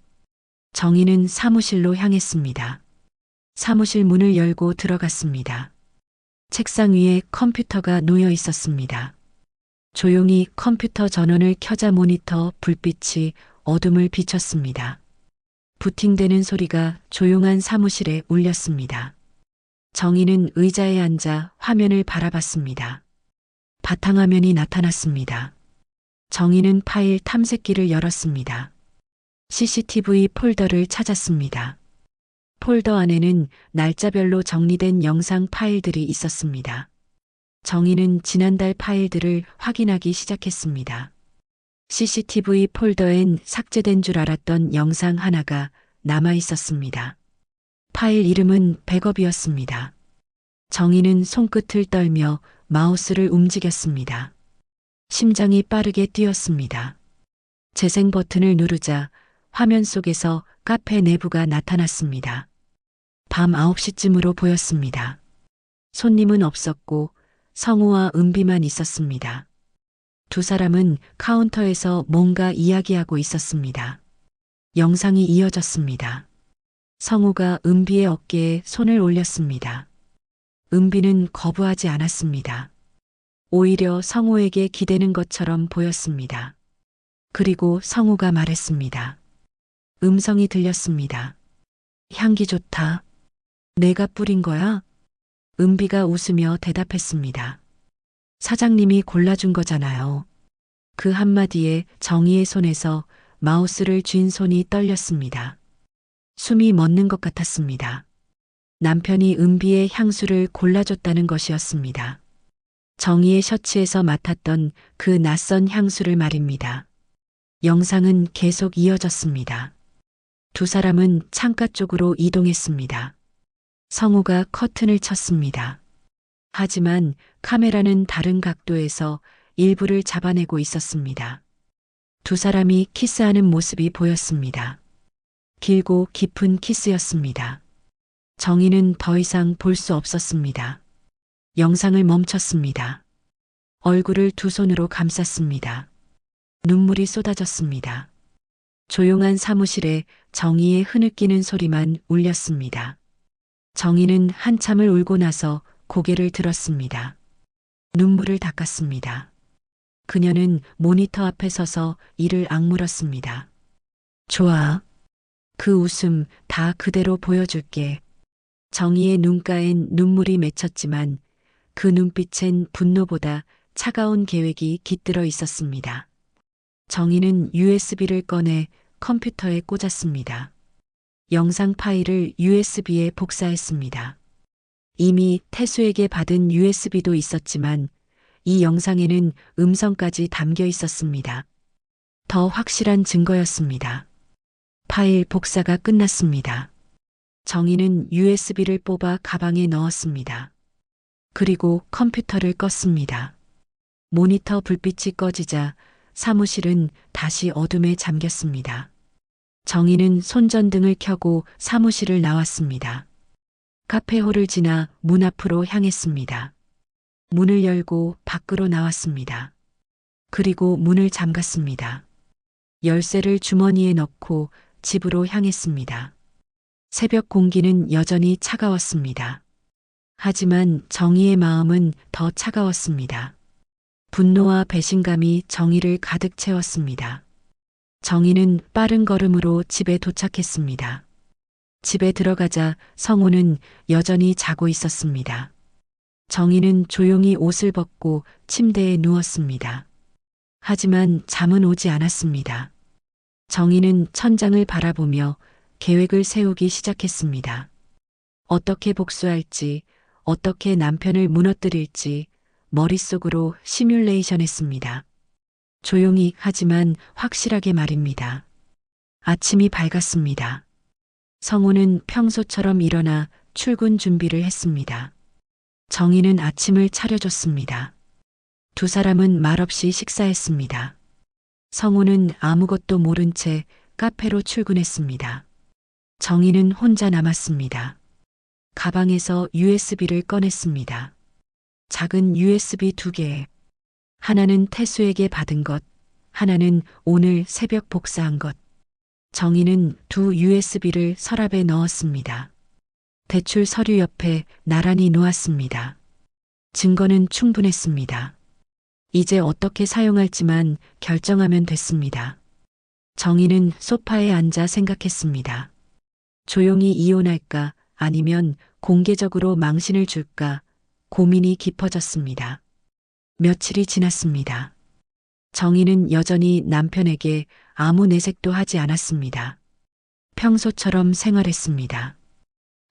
정희는 사무실로 향했습니다. 사무실 문을 열고 들어갔습니다. 책상 위에 컴퓨터가 놓여 있었습니다. 조용히 컴퓨터 전원을 켜자 모니터 불빛이 어둠을 비췄습니다. 부팅되는 소리가 조용한 사무실에 울렸습니다. 정희는 의자에 앉아 화면을 바라봤습니다. 바탕화면이 나타났습니다. 정희는 파일 탐색기를 열었습니다. CCTV 폴더를 찾았습니다. 폴더 안에는 날짜별로 정리된 영상 파일들이 있었습니다. 정희는 지난달 파일들을 확인하기 시작했습니다. CCTV 폴더엔 삭제된 줄 알았던 영상 하나가 남아 있었습니다. 파일 이름은 백업이었습니다. 정희는 손끝을 떨며 마우스를 움직였습니다. 심장이 빠르게 뛰었습니다. 재생 버튼을 누르자 화면 속에서 카페 내부가 나타났습니다. 밤 9시쯤으로 보였습니다. 손님은 없었고 성우와 은비만 있었습니다. 두 사람은 카운터에서 뭔가 이야기하고 있었습니다. 영상이 이어졌습니다. 성우가 은비의 어깨에 손을 올렸습니다. 은비는 거부하지 않았습니다. 오히려 성우에게 기대는 것처럼 보였습니다. 그리고 성우가 말했습니다. 음성이 들렸습니다. 향기 좋다. 내가 뿌린 거야? 은비가 웃으며 대답했습니다. 사장님이 골라준 거잖아요. 그 한마디에 정희의 손에서 마우스를 쥔 손이 떨렸습니다. 숨이 멎는 것 같았습니다. 남편이 은비의 향수를 골라줬다는 것이었습니다. 정희의 셔츠에서 맡았던 그 낯선 향수를 말입니다. 영상은 계속 이어졌습니다. 두 사람은 창가 쪽으로 이동했습니다. 성우가 커튼을 쳤습니다. 하지만 카메라는 다른 각도에서 일부를 잡아내고 있었습니다. 두 사람이 키스하는 모습이 보였습니다. 길고 깊은 키스였습니다. 정희는 더 이상 볼 수 없었습니다. 영상을 멈췄습니다. 얼굴을 두 손으로 감쌌습니다. 눈물이 쏟아졌습니다. 조용한 사무실에 정희의 흐느끼는 소리만 울렸습니다. 정희는 한참을 울고 나서 고개를 들었습니다. 눈물을 닦았습니다. 그녀는 모니터 앞에 서서 이를 악물었습니다. 좋아. 그 웃음 다 그대로 보여줄게. 정희의 눈가엔 눈물이 맺혔지만 그 눈빛엔 분노보다 차가운 계획이 깃들어 있었습니다. 정희는 USB를 꺼내 컴퓨터에 꽂았습니다. 영상 파일을 USB에 복사했습니다. 이미 태수에게 받은 USB도 있었지만 이 영상에는 음성까지 담겨 있었습니다. 더 확실한 증거였습니다. 파일 복사가 끝났습니다. 정희는 USB를 뽑아 가방에 넣었습니다. 그리고 컴퓨터를 껐습니다. 모니터 불빛이 꺼지자 사무실은 다시 어둠에 잠겼습니다. 정희는 손전등을 켜고 사무실을 나왔습니다. 카페홀을 지나 문 앞으로 향했습니다. 문을 열고 밖으로 나왔습니다. 그리고 문을 잠갔습니다. 열쇠를 주머니에 넣고 집으로 향했습니다. 새벽 공기는 여전히 차가웠습니다. 하지만 정희의 마음은 더 차가웠습니다. 분노와 배신감이 정희를 가득 채웠습니다. 정희는 빠른 걸음으로 집에 도착했습니다. 집에 들어가자 성우는 여전히 자고 있었습니다. 정희는 조용히 옷을 벗고 침대에 누웠습니다. 하지만 잠은 오지 않았습니다. 정희는 천장을 바라보며 계획을 세우기 시작했습니다. 어떻게 복수할지, 어떻게 남편을 무너뜨릴지 머릿속으로 시뮬레이션 했습니다. 조용히 하지만 확실하게 말입니다. 아침이 밝았습니다. 성우는 평소처럼 일어나 출근 준비를 했습니다. 정희는 아침을 차려줬습니다. 두 사람은 말없이 식사했습니다. 성우는 아무것도 모른 채 카페로 출근했습니다. 정희는 혼자 남았습니다. 가방에서 USB를 꺼냈습니다. 작은 USB 2개. 하나는 태수에게 받은 것, 하나는 오늘 새벽 복사한 것. 정희는 두 USB를 서랍에 넣었습니다. 대출 서류 옆에 나란히 놓았습니다. 증거는 충분했습니다. 이제 어떻게 사용할지만 결정하면 됐습니다. 정희는 소파에 앉아 생각했습니다. 조용히 이혼할까 아니면 공개적으로 망신을 줄까 고민이 깊어졌습니다. 며칠이 지났습니다. 정희는 여전히 남편에게 아무 내색도 하지 않았습니다. 평소처럼 생활했습니다.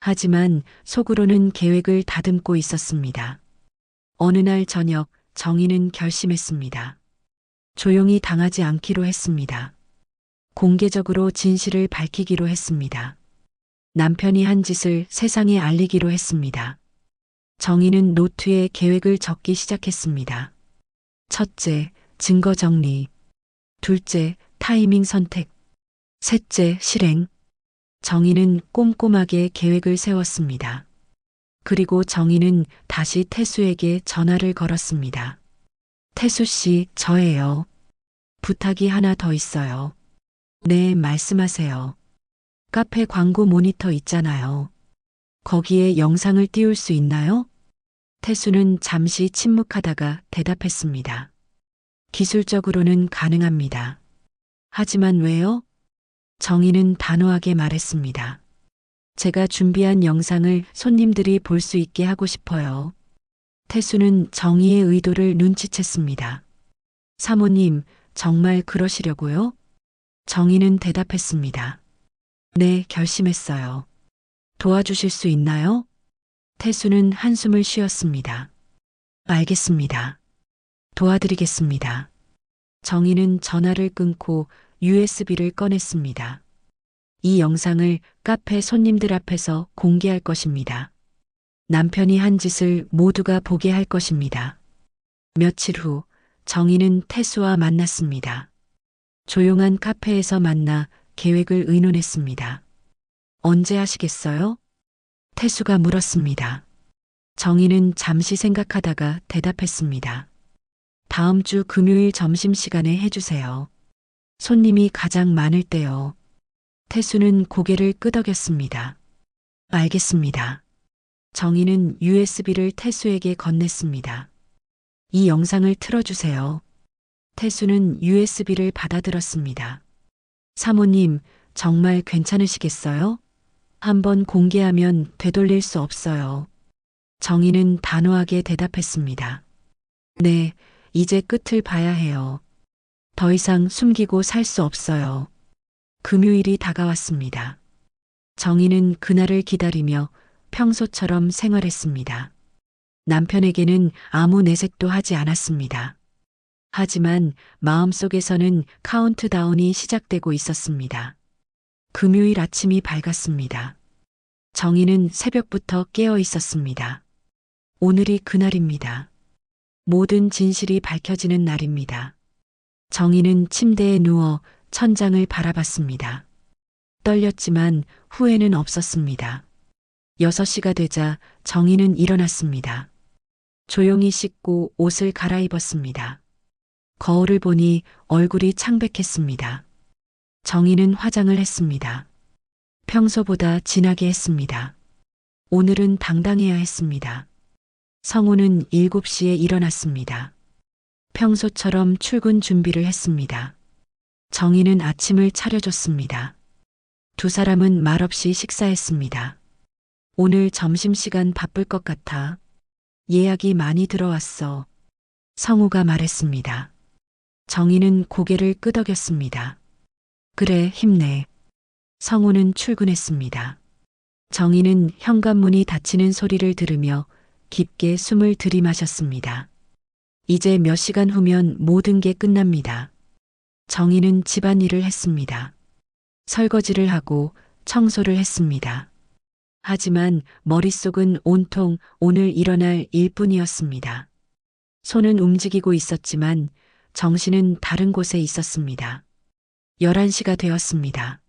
하지만 속으로는 계획을 다듬고 있었습니다. 어느 날 저녁 정희는 결심했습니다. 조용히 당하지 않기로 했습니다. 공개적으로 진실을 밝히기로 했습니다. 남편이 한 짓을 세상에 알리기로 했습니다. 정희는 노트에 계획을 적기 시작했습니다. 첫째, 증거 정리. 둘째, 타이밍 선택. 셋째, 실행. 정희는 꼼꼼하게 계획을 세웠습니다. 그리고 정희는 다시 태수에게 전화를 걸었습니다. 태수 씨, 저예요. 부탁이 하나 더 있어요. 네, 말씀하세요. 카페 광고 모니터 있잖아요. 거기에 영상을 띄울 수 있나요? 태수는 잠시 침묵하다가 대답했습니다. 기술적으로는 가능합니다. 하지만 왜요? 정희는 단호하게 말했습니다. 제가 준비한 영상을 손님들이 볼 수 있게 하고 싶어요. 태수는 정희의 의도를 눈치챘습니다. 사모님, 정말 그러시려고요? 정희는 대답했습니다. 네, 결심했어요. 도와주실 수 있나요? 태수는 한숨을 쉬었습니다. 알겠습니다. 도와드리겠습니다. 정희는 전화를 끊고 USB를 꺼냈습니다. 이 영상을 카페 손님들 앞에서 공개할 것입니다. 남편이 한 짓을 모두가 보게 할 것입니다. 며칠 후 정희는 태수와 만났습니다. 조용한 카페에서 만나 계획을 의논했습니다. 언제 하시겠어요? 태수가 물었습니다. 정희는 잠시 생각하다가 대답했습니다. 다음 주 금요일 점심시간에 해주세요. 손님이 가장 많을 때요. 태수는 고개를 끄덕였습니다. 알겠습니다. 정희는 USB를 태수에게 건넸습니다. 이 영상을 틀어주세요. 태수는 USB를 받아들었습니다. 사모님, 정말 괜찮으시겠어요? 한번 공개하면 되돌릴 수 없어요. 정희는 단호하게 대답했습니다. 네, 이제 끝을 봐야 해요. 더 이상 숨기고 살 수 없어요. 금요일이 다가왔습니다. 정희는 그날을 기다리며 평소처럼 생활했습니다. 남편에게는 아무 내색도 하지 않았습니다. 하지만 마음속에서는 카운트다운이 시작되고 있었습니다. 금요일 아침이 밝았습니다. 정희는 새벽부터 깨어 있었습니다. 오늘이 그날입니다. 모든 진실이 밝혀지는 날입니다. 정희는 침대에 누워 천장을 바라봤습니다. 떨렸지만 후회는 없었습니다. 6시가 되자 정희는 일어났습니다. 조용히 씻고 옷을 갈아입었습니다. 거울을 보니 얼굴이 창백했습니다. 정희는 화장을 했습니다. 평소보다 진하게 했습니다. 오늘은 당당해야 했습니다. 성우는 7시에 일어났습니다. 평소처럼 출근 준비를 했습니다. 정희는 아침을 차려줬습니다. 두 사람은 말없이 식사했습니다. 오늘 점심시간 바쁠 것 같아. 예약이 많이 들어왔어. 성우가 말했습니다. 정희는 고개를 끄덕였습니다. 그래, 힘내. 성우는 출근했습니다. 정희는 현관문이 닫히는 소리를 들으며 깊게 숨을 들이마셨습니다. 이제 몇 시간 후면 모든 게 끝납니다. 정희는 집안일을 했습니다. 설거지를 하고 청소를 했습니다. 하지만 머릿속은 온통 오늘 일어날 일뿐이었습니다. 손은 움직이고 있었지만 정신은 다른 곳에 있었습니다. 11시가 되었습니다.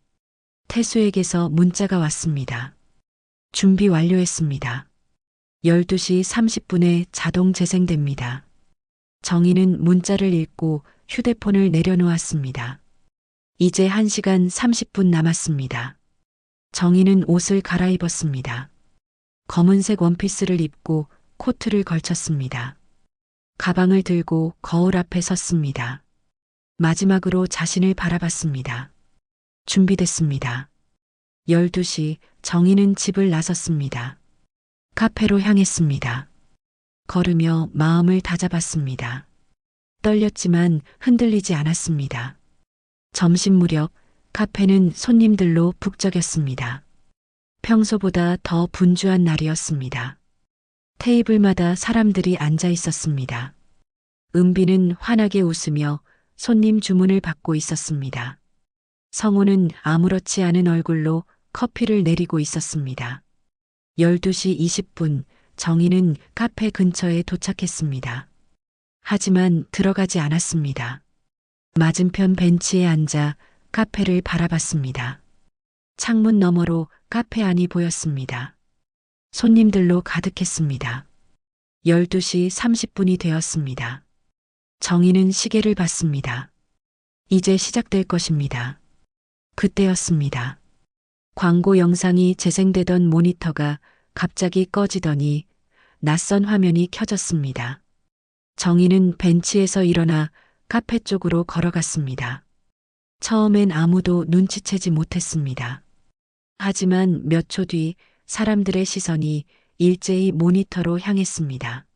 태수에게서 문자가 왔습니다. 준비 완료했습니다. 12시 30분에 자동 재생됩니다. 정희는 문자를 읽고 휴대폰을 내려놓았습니다. 이제 1시간 30분 남았습니다. 정희는 옷을 갈아입었습니다. 검은색 원피스를 입고 코트를 걸쳤습니다. 가방을 들고 거울 앞에 섰습니다. 마지막으로 자신을 바라봤습니다. 준비됐습니다. 12시 정희는 집을 나섰습니다. 카페로 향했습니다. 걸으며 마음을 다잡았습니다. 떨렸지만 흔들리지 않았습니다. 점심 무렵 카페는 손님들로 북적였습니다. 평소보다 더 분주한 날이었습니다. 테이블마다 사람들이 앉아 있었습니다. 은비는 환하게 웃으며 손님 주문을 받고 있었습니다. 성우는 아무렇지 않은 얼굴로 커피를 내리고 있었습니다. 12시 20분 정희는 카페 근처에 도착했습니다. 하지만 들어가지 않았습니다. 맞은편 벤치에 앉아 카페를 바라봤습니다. 창문 너머로 카페 안이 보였습니다. 손님들로 가득했습니다. 12시 30분이 되었습니다. 정희는 시계를 봤습니다. 이제 시작될 것입니다. 그때였습니다. 광고 영상이 재생되던 모니터가 갑자기 꺼지더니 낯선 화면이 켜졌습니다. 정희는 벤치에서 일어나 카페 쪽으로 걸어갔습니다. 처음엔 아무도 눈치채지 못했습니다. 하지만 몇 초 뒤 사람들의 시선이 일제히 모니터로 향했습니다.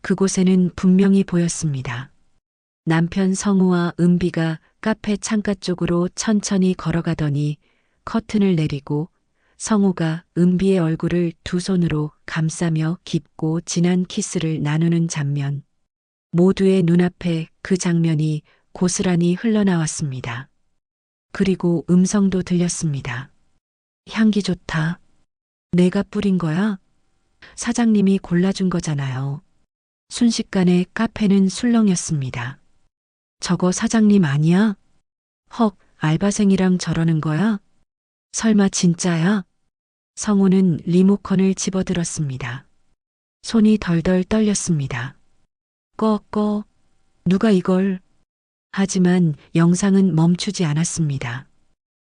그곳에는 분명히 보였습니다. 남편 성우와 은비가 카페 창가 쪽으로 천천히 걸어가더니 커튼을 내리고 성우가 은비의 얼굴을 두 손으로 감싸며 깊고 진한 키스를 나누는 장면. 모두의 눈앞에 그 장면이 고스란히 흘러나왔습니다. 그리고 음성도 들렸습니다. 향기 좋다. 내가 뿌린 거야? 사장님이 골라준 거잖아요. 순식간에 카페는 술렁였습니다. 저거 사장님 아니야? 헉, 알바생이랑 저러는 거야? 설마 진짜야? 성우는 리모컨을 집어들었습니다. 손이 덜덜 떨렸습니다. 꺼. 누가 이걸? 하지만 영상은 멈추지 않았습니다.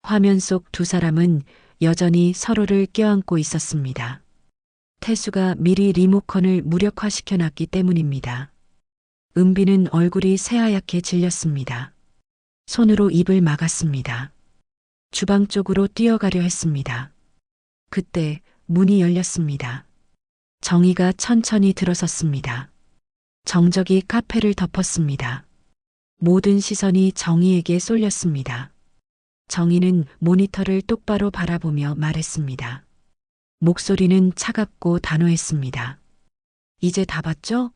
화면 속 두 사람은 여전히 서로를 껴안고 있었습니다. 태수가 미리 리모컨을 무력화시켜 놨기 때문입니다. 은비는 얼굴이 새하얗게 질렸습니다. 손으로 입을 막았습니다. 주방 쪽으로 뛰어가려 했습니다. 그때 문이 열렸습니다. 정희가 천천히 들어섰습니다. 정적이 카페를 덮었습니다. 모든 시선이 정희에게 쏠렸습니다. 정희는 모니터를 똑바로 바라보며 말했습니다. 목소리는 차갑고 단호했습니다. 이제 다 봤죠?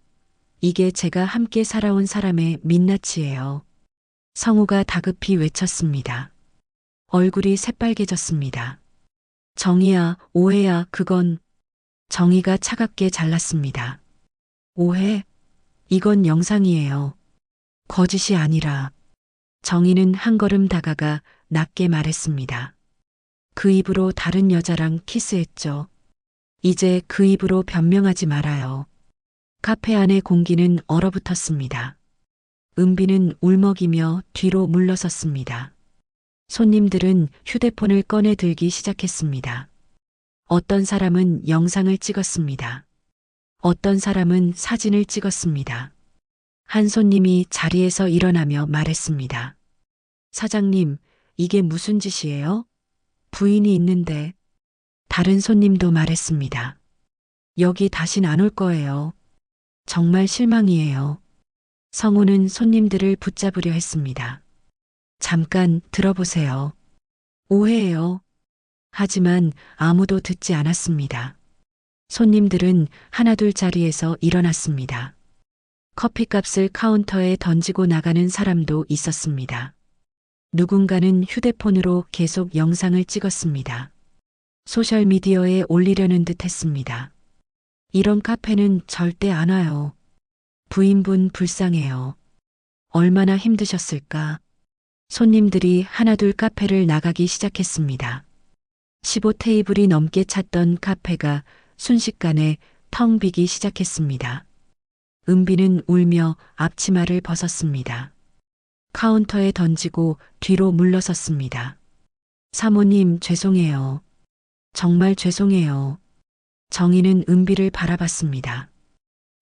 이게 제가 함께 살아온 사람의 민낯이에요. 성우가 다급히 외쳤습니다. 얼굴이 새빨개졌습니다. 정희야, 오해야, 그건. 정희가 차갑게 잘랐습니다. 오해? 이건 영상이에요. 거짓이 아니라. 정희는 한 걸음 다가가 낮게 말했습니다. 그 입으로 다른 여자랑 키스했죠. 이제 그 입으로 변명하지 말아요. 카페 안의 공기는 얼어붙었습니다. 은비는 울먹이며 뒤로 물러섰습니다. 손님들은 휴대폰을 꺼내 들기 시작했습니다. 어떤 사람은 영상을 찍었습니다. 어떤 사람은 사진을 찍었습니다. 한 손님이 자리에서 일어나며 말했습니다. 사장님, 이게 무슨 짓이에요? 부인이 있는데. 다른 손님도 말했습니다. 여기 다신 안 올 거예요. 정말 실망이에요. 성우는 손님들을 붙잡으려 했습니다. 잠깐 들어보세요. 오해예요. 하지만 아무도 듣지 않았습니다. 손님들은 하나둘 자리에서 일어났습니다. 커피값을 카운터에 던지고 나가는 사람도 있었습니다. 누군가는 휴대폰으로 계속 영상을 찍었습니다. 소셜미디어에 올리려는 듯 했습니다. 이런 카페는 절대 안 와요. 부인분 불쌍해요. 얼마나 힘드셨을까? 손님들이 하나둘 카페를 나가기 시작했습니다. 15테이블이 넘게 찼던 카페가 순식간에 텅 비기 시작했습니다. 은비는 울며 앞치마를 벗었습니다. 카운터에 던지고 뒤로 물러섰습니다. 사모님, 죄송해요. 정말 죄송해요. 정희는 은비를 바라봤습니다.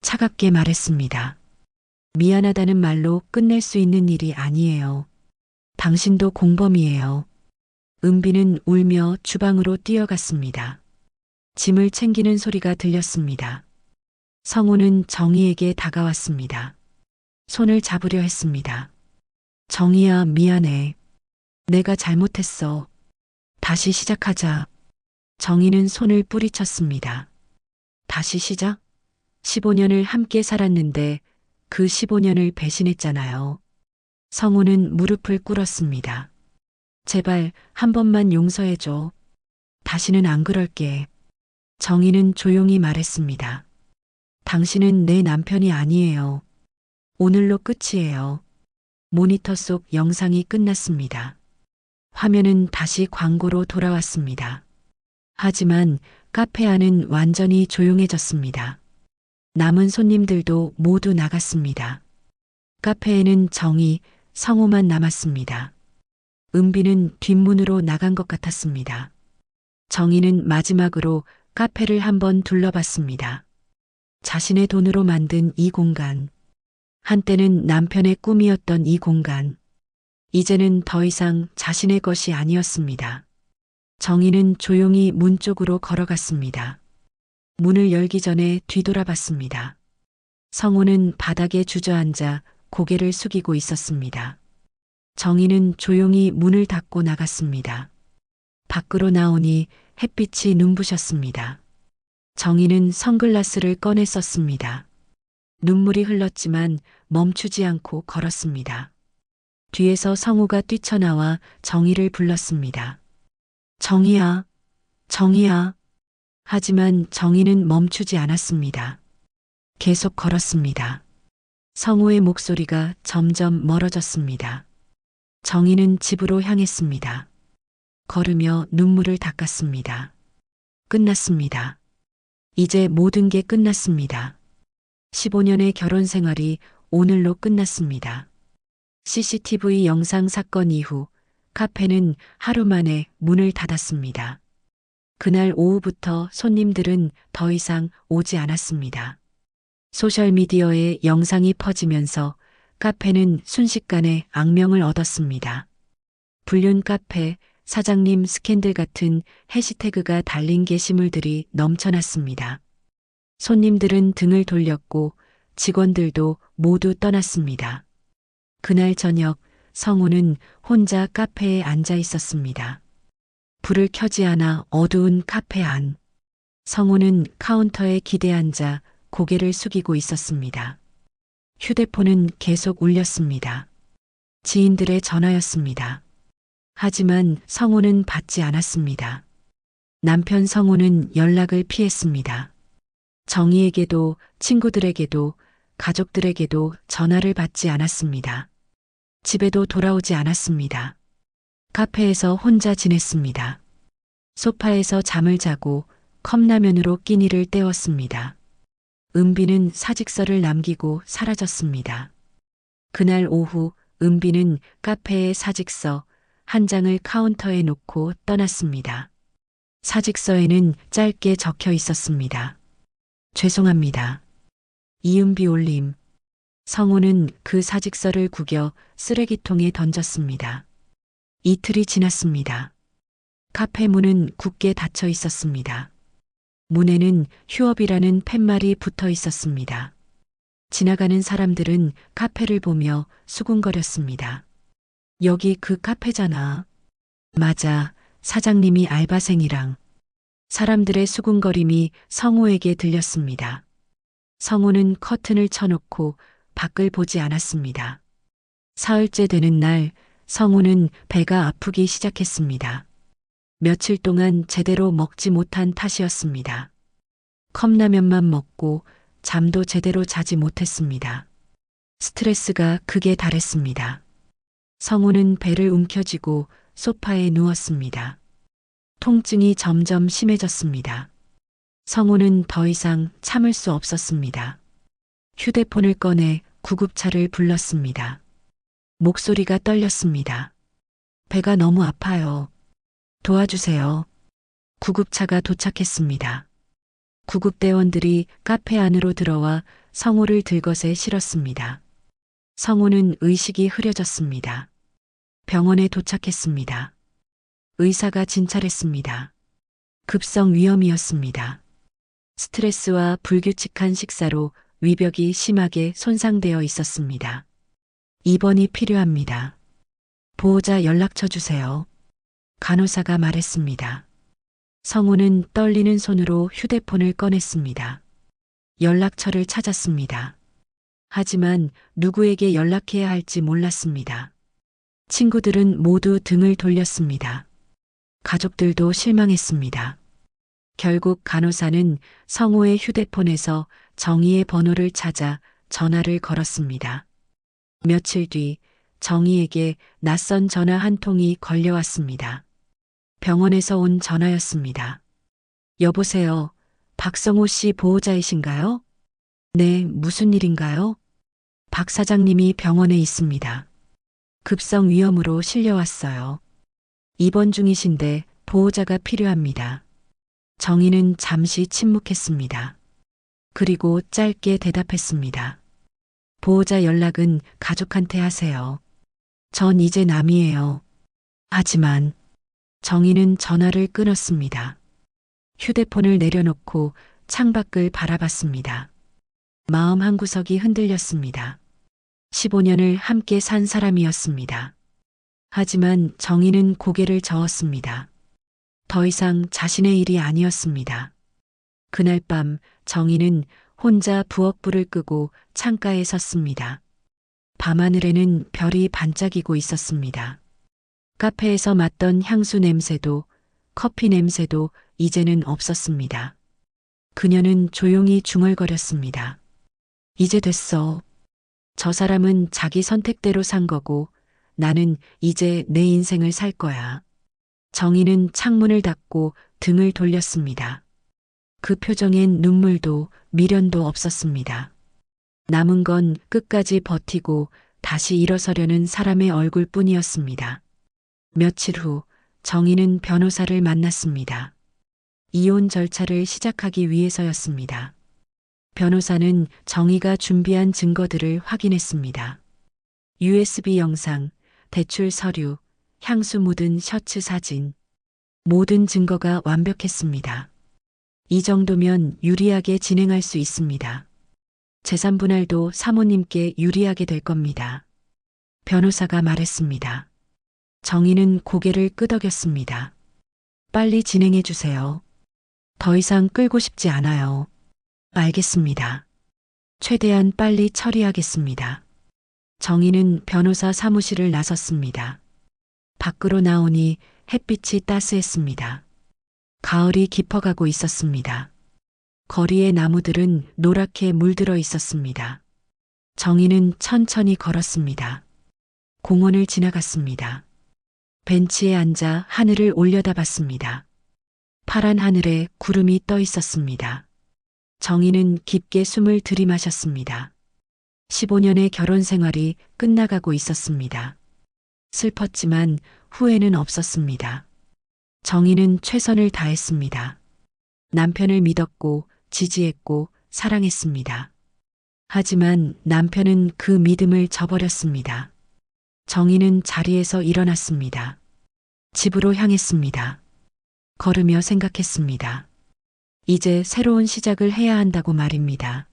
차갑게 말했습니다. 미안하다는 말로 끝낼 수 있는 일이 아니에요. 당신도 공범이에요. 은비는 울며 주방으로 뛰어갔습니다. 짐을 챙기는 소리가 들렸습니다. 성우는 정희에게 다가왔습니다. 손을 잡으려 했습니다. 정희야, 미안해. 내가 잘못했어. 다시 시작하자. 정희는 손을 뿌리쳤습니다. 다시 시작? 15년을 함께 살았는데 그 15년을 배신했잖아요. 성우는 무릎을 꿇었습니다. 제발 한 번만 용서해줘. 다시는 안 그럴게. 정희는 조용히 말했습니다. 당신은 내 남편이 아니에요. 오늘로 끝이에요. 모니터 속 영상이 끝났습니다. 화면은 다시 광고로 돌아왔습니다. 하지만 카페 안은 완전히 조용해졌습니다. 남은 손님들도 모두 나갔습니다. 카페에는 정희, 성우만 남았습니다. 은비는 뒷문으로 나간 것 같았습니다. 정희는 마지막으로 카페를 한번 둘러봤습니다. 자신의 돈으로 만든 이 공간. 한때는 남편의 꿈이었던 이 공간. 이제는 더 이상 자신의 것이 아니었습니다. 정희는 조용히 문 쪽으로 걸어갔습니다. 문을 열기 전에 뒤돌아봤습니다. 성우는 바닥에 주저앉아 고개를 숙이고 있었습니다. 정희는 조용히 문을 닫고 나갔습니다. 밖으로 나오니 햇빛이 눈부셨습니다. 정희는 선글라스를 꺼내 썼습니다. 눈물이 흘렀지만 멈추지 않고 걸었습니다. 뒤에서 성우가 뛰쳐나와 정희를 불렀습니다. 정희야, 정희야. 하지만 정희는 멈추지 않았습니다. 계속 걸었습니다. 성우의 목소리가 점점 멀어졌습니다. 정희는 집으로 향했습니다. 걸으며 눈물을 닦았습니다. 끝났습니다. 이제 모든 게 끝났습니다. 15년의 결혼 생활이 오늘로 끝났습니다. CCTV 영상 사건 이후 카페는 하루 만에 문을 닫았습니다. 그날 오후부터 손님들은 더 이상 오지 않았습니다. 소셜미디어에 영상이 퍼지면서 카페는 순식간에 악명을 얻었습니다. 불륜 카페, 사장님 스캔들 같은 해시태그가 달린 게시물들이 넘쳐났습니다. 손님들은 등을 돌렸고 직원들도 모두 떠났습니다. 그날 저녁 성우는 혼자 카페에 앉아 있었습니다. 불을 켜지 않아 어두운 카페 안. 성우는 카운터에 기대앉아 고개를 숙이고 있었습니다. 휴대폰은 계속 울렸습니다. 지인들의 전화였습니다. 하지만 성우는 받지 않았습니다. 남편 성우는 연락을 피했습니다. 정희에게도 친구들에게도 가족들에게도 전화를 받지 않았습니다. 집에도 돌아오지 않았습니다. 카페에서 혼자 지냈습니다. 소파에서 잠을 자고 컵라면으로 끼니를 때웠습니다. 은비는 사직서를 남기고 사라졌습니다. 그날 오후 은비는 카페에 사직서 한 장을 카운터에 놓고 떠났습니다. 사직서에는 짧게 적혀 있었습니다. 죄송합니다. 이은비 올림. 성우는 그 사직서를 구겨 쓰레기통에 던졌습니다. 이틀이 지났습니다. 카페 문은 굳게 닫혀 있었습니다. 문에는 휴업이라는 팻말이 붙어 있었습니다. 지나가는 사람들은 카페를 보며 수군거렸습니다. 여기 그 카페잖아. 맞아, 사장님이 알바생이랑. 사람들의 수군거림이 성우에게 들렸습니다. 성우는 커튼을 쳐놓고 밖을 보지 않았습니다. 사흘째 되는 날 성우는 배가 아프기 시작했습니다. 며칠 동안 제대로 먹지 못한 탓이었습니다. 컵라면만 먹고 잠도 제대로 자지 못했습니다. 스트레스가 극에 달했습니다. 성우는 배를 움켜쥐고 소파에 누웠습니다. 통증이 점점 심해졌습니다. 성우는 더 이상 참을 수 없었습니다. 휴대폰을 꺼내 구급차를 불렀습니다. 목소리가 떨렸습니다. 배가 너무 아파요. 도와주세요. 구급차가 도착했습니다. 구급대원들이 카페 안으로 들어와 성우를 들것에 실었습니다. 성우는 의식이 흐려졌습니다. 병원에 도착했습니다. 의사가 진찰했습니다. 급성 위염이었습니다. 스트레스와 불규칙한 식사로 위벽이 심하게 손상되어 있었습니다. 입원이 필요합니다. 보호자 연락처 주세요. 간호사가 말했습니다. 성우는 떨리는 손으로 휴대폰을 꺼냈습니다. 연락처를 찾았습니다. 하지만 누구에게 연락해야 할지 몰랐습니다. 친구들은 모두 등을 돌렸습니다. 가족들도 실망했습니다. 결국 간호사는 성우의 휴대폰에서 정희의 번호를 찾아 전화를 걸었습니다. 며칠 뒤 정희에게 낯선 전화 한 통이 걸려왔습니다. 병원에서 온 전화였습니다. 여보세요. 박성호 씨 보호자이신가요? 네, 무슨 일인가요? 박 사장님이 병원에 있습니다. 급성 위염으로 실려왔어요. 입원 중이신데 보호자가 필요합니다. 정희는 잠시 침묵했습니다. 그리고 짧게 대답했습니다. 보호자 연락은 가족한테 하세요. 전 이제 남이에요. 하지만 정희는 전화를 끊었습니다. 휴대폰을 내려놓고 창밖을 바라봤습니다. 마음 한구석이 흔들렸습니다. 15년을 함께 산 사람이었습니다. 하지만 정희는 고개를 저었습니다. 더 이상 자신의 일이 아니었습니다. 그날 밤 정희는 혼자 부엌불을 끄고 창가에 섰습니다. 밤하늘에는 별이 반짝이고 있었습니다. 카페에서 맡던 향수 냄새도 커피 냄새도 이제는 없었습니다. 그녀는 조용히 중얼거렸습니다. 이제 됐어. 저 사람은 자기 선택대로 산 거고 나는 이제 내 인생을 살 거야. 정희는 창문을 닫고 등을 돌렸습니다. 그 표정엔 눈물도 미련도 없었습니다. 남은 건 끝까지 버티고 다시 일어서려는 사람의 얼굴뿐이었습니다. 며칠 후 정희는 변호사를 만났습니다. 이혼 절차를 시작하기 위해서였습니다. 변호사는 정희가 준비한 증거들을 확인했습니다. USB 영상, 대출 서류, 향수 묻은 셔츠 사진. 모든 증거가 완벽했습니다. 이 정도면 유리하게 진행할 수 있습니다. 재산 분할도 사모님께 유리하게 될 겁니다. 변호사가 말했습니다. 정희는 고개를 끄덕였습니다. 빨리 진행해 주세요. 더 이상 끌고 싶지 않아요. 알겠습니다. 최대한 빨리 처리하겠습니다. 정희는 변호사 사무실을 나섰습니다. 밖으로 나오니 햇빛이 따스했습니다. 가을이 깊어가고 있었습니다. 거리의 나무들은 노랗게 물들어 있었습니다. 정희는 천천히 걸었습니다. 공원을 지나갔습니다. 벤치에 앉아 하늘을 올려다봤습니다. 파란 하늘에 구름이 떠 있었습니다. 정희는 깊게 숨을 들이마셨습니다. 15년의 결혼 생활이 끝나가고 있었습니다. 슬펐지만 후회는 없었습니다. 정희는 최선을 다했습니다. 남편을 믿었고 지지했고 사랑했습니다. 하지만 남편은 그 믿음을 저버렸습니다. 정희는 자리에서 일어났습니다. 집으로 향했습니다. 걸으며 생각했습니다. 이제 새로운 시작을 해야 한다고 말입니다.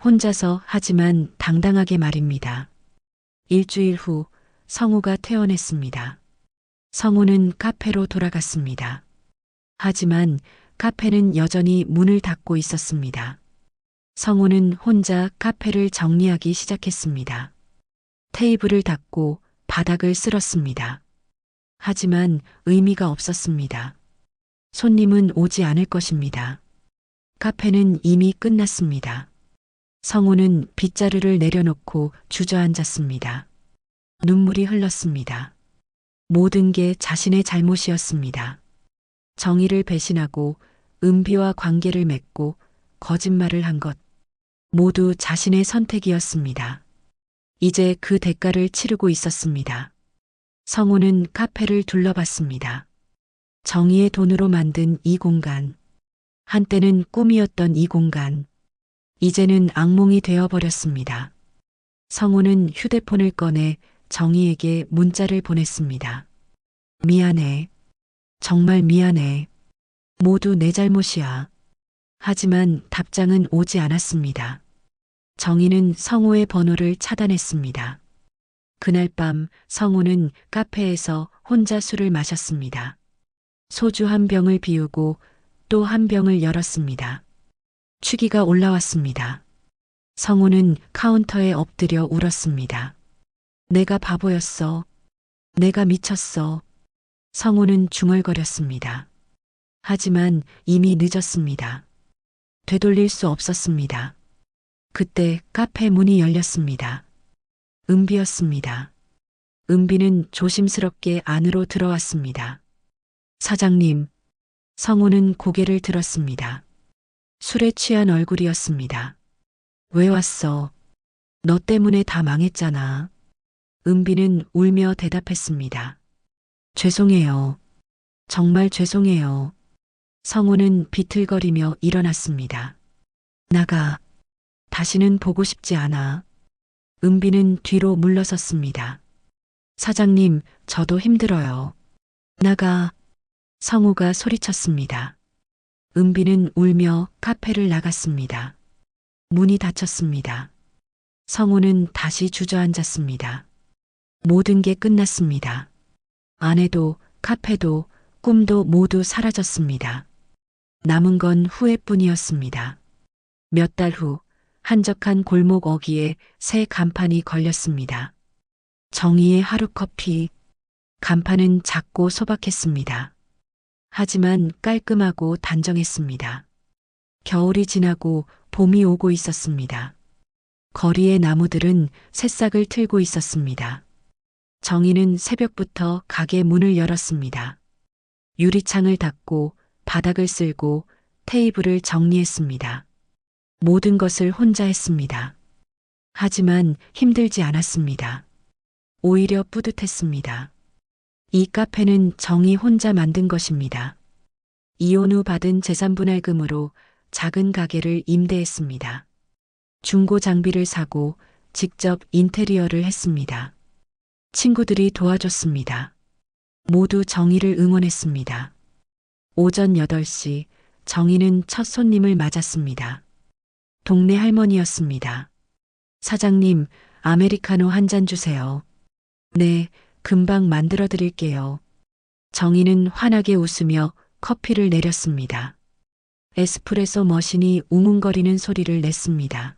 혼자서 하지만 당당하게 말입니다. 일주일 후 성우가 퇴원했습니다. 성우는 카페로 돌아갔습니다. 하지만 카페는 여전히 문을 닫고 있었습니다. 성우는 혼자 카페를 정리하기 시작했습니다. 테이블을 닦고 바닥을 쓸었습니다. 하지만 의미가 없었습니다. 손님은 오지 않을 것입니다. 카페는 이미 끝났습니다. 성우는 빗자루를 내려놓고 주저앉았습니다. 눈물이 흘렀습니다. 모든 게 자신의 잘못이었습니다. 정의를 배신하고 은비와 관계를 맺고 거짓말을 한 것. 모두 자신의 선택이었습니다. 이제 그 대가를 치르고 있었습니다. 성우는 카페를 둘러봤습니다. 정의의 돈으로 만든 이 공간. 한때는 꿈이었던 이 공간. 이제는 악몽이 되어버렸습니다. 성우는 휴대폰을 꺼내 정의에게 문자를 보냈습니다. 미안해. 정말 미안해. 모두 내 잘못이야. 하지만 답장은 오지 않았습니다. 정의는 성우의 번호를 차단했습니다. 그날 밤 성우는 카페에서 혼자 술을 마셨습니다. 소주 한 병을 비우고 또 한 병을 열었습니다. 취기가 올라왔습니다. 성우는 카운터에 엎드려 울었습니다. 내가 바보였어. 내가 미쳤어. 성우는 중얼거렸습니다. 하지만 이미 늦었습니다. 되돌릴 수 없었습니다. 그때 카페 문이 열렸습니다. 은비였습니다. 은비는 조심스럽게 안으로 들어왔습니다. 사장님, 성우는 고개를 들었습니다. 술에 취한 얼굴이었습니다. 왜 왔어? 너 때문에 다 망했잖아. 은비는 울며 대답했습니다. 죄송해요. 정말 죄송해요. 성우는 비틀거리며 일어났습니다. 나가. 다시는 보고 싶지 않아. 은비는 뒤로 물러섰습니다. 사장님, 저도 힘들어요. 나가. 성우가 소리쳤습니다. 은비는 울며 카페를 나갔습니다. 문이 닫혔습니다. 성우는 다시 주저앉았습니다. 모든 게 끝났습니다. 아내도, 카페도, 꿈도 모두 사라졌습니다. 남은 건 후회뿐이었습니다. 몇 달 후, 한적한 골목 어귀에 새 간판이 걸렸습니다. 정의의 하루 커피. 간판은 작고 소박했습니다. 하지만 깔끔하고 단정했습니다. 겨울이 지나고 봄이 오고 있었습니다. 거리의 나무들은 새싹을 틀고 있었습니다. 정의는 새벽부터 가게 문을 열었습니다. 유리창을 닫고 바닥을 쓸고 테이블을 정리했습니다. 모든 것을 혼자 했습니다. 하지만 힘들지 않았습니다. 오히려 뿌듯했습니다. 이 카페는 정의 혼자 만든 것입니다. 이혼 후 받은 재산분할금으로 작은 가게를 임대했습니다. 중고 장비를 사고 직접 인테리어를 했습니다. 친구들이 도와줬습니다. 모두 정의를 응원했습니다. 오전 8시 정의는 첫 손님을 맞았습니다. 동네 할머니였습니다. 사장님, 아메리카노 한 잔 주세요. 네, 금방 만들어 드릴게요. 정의는 환하게 웃으며 커피를 내렸습니다. 에스프레소 머신이 웅웅거리는 소리를 냈습니다.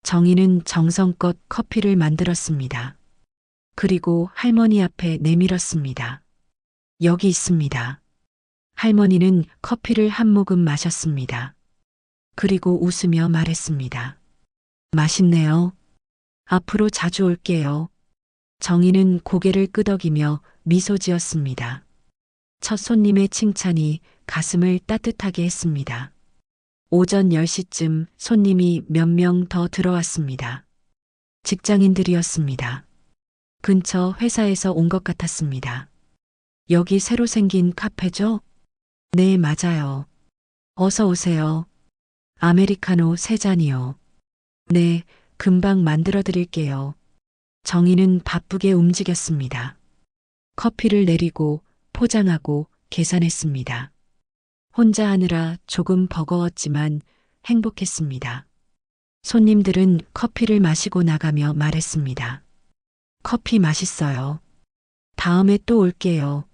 정의는 정성껏 커피를 만들었습니다. 그리고 할머니 앞에 내밀었습니다. 여기 있습니다. 할머니는 커피를 한 모금 마셨습니다. 그리고 웃으며 말했습니다. 맛있네요. 앞으로 자주 올게요. 정의는 고개를 끄덕이며 미소 지었습니다. 첫 손님의 칭찬이 가슴을 따뜻하게 했습니다. 오전 10시쯤 손님이 몇 명 더 들어왔습니다. 직장인들이었습니다. 근처 회사에서 온 것 같았습니다. 여기 새로 생긴 카페죠? 네, 맞아요. 어서 오세요. 아메리카노 3잔이요. 네, 금방 만들어 드릴게요. 정의는 바쁘게 움직였습니다. 커피를 내리고 포장하고 계산했습니다. 혼자 하느라 조금 버거웠지만 행복했습니다. 손님들은 커피를 마시고 나가며 말했습니다. 커피 맛있어요. 다음에 또 올게요.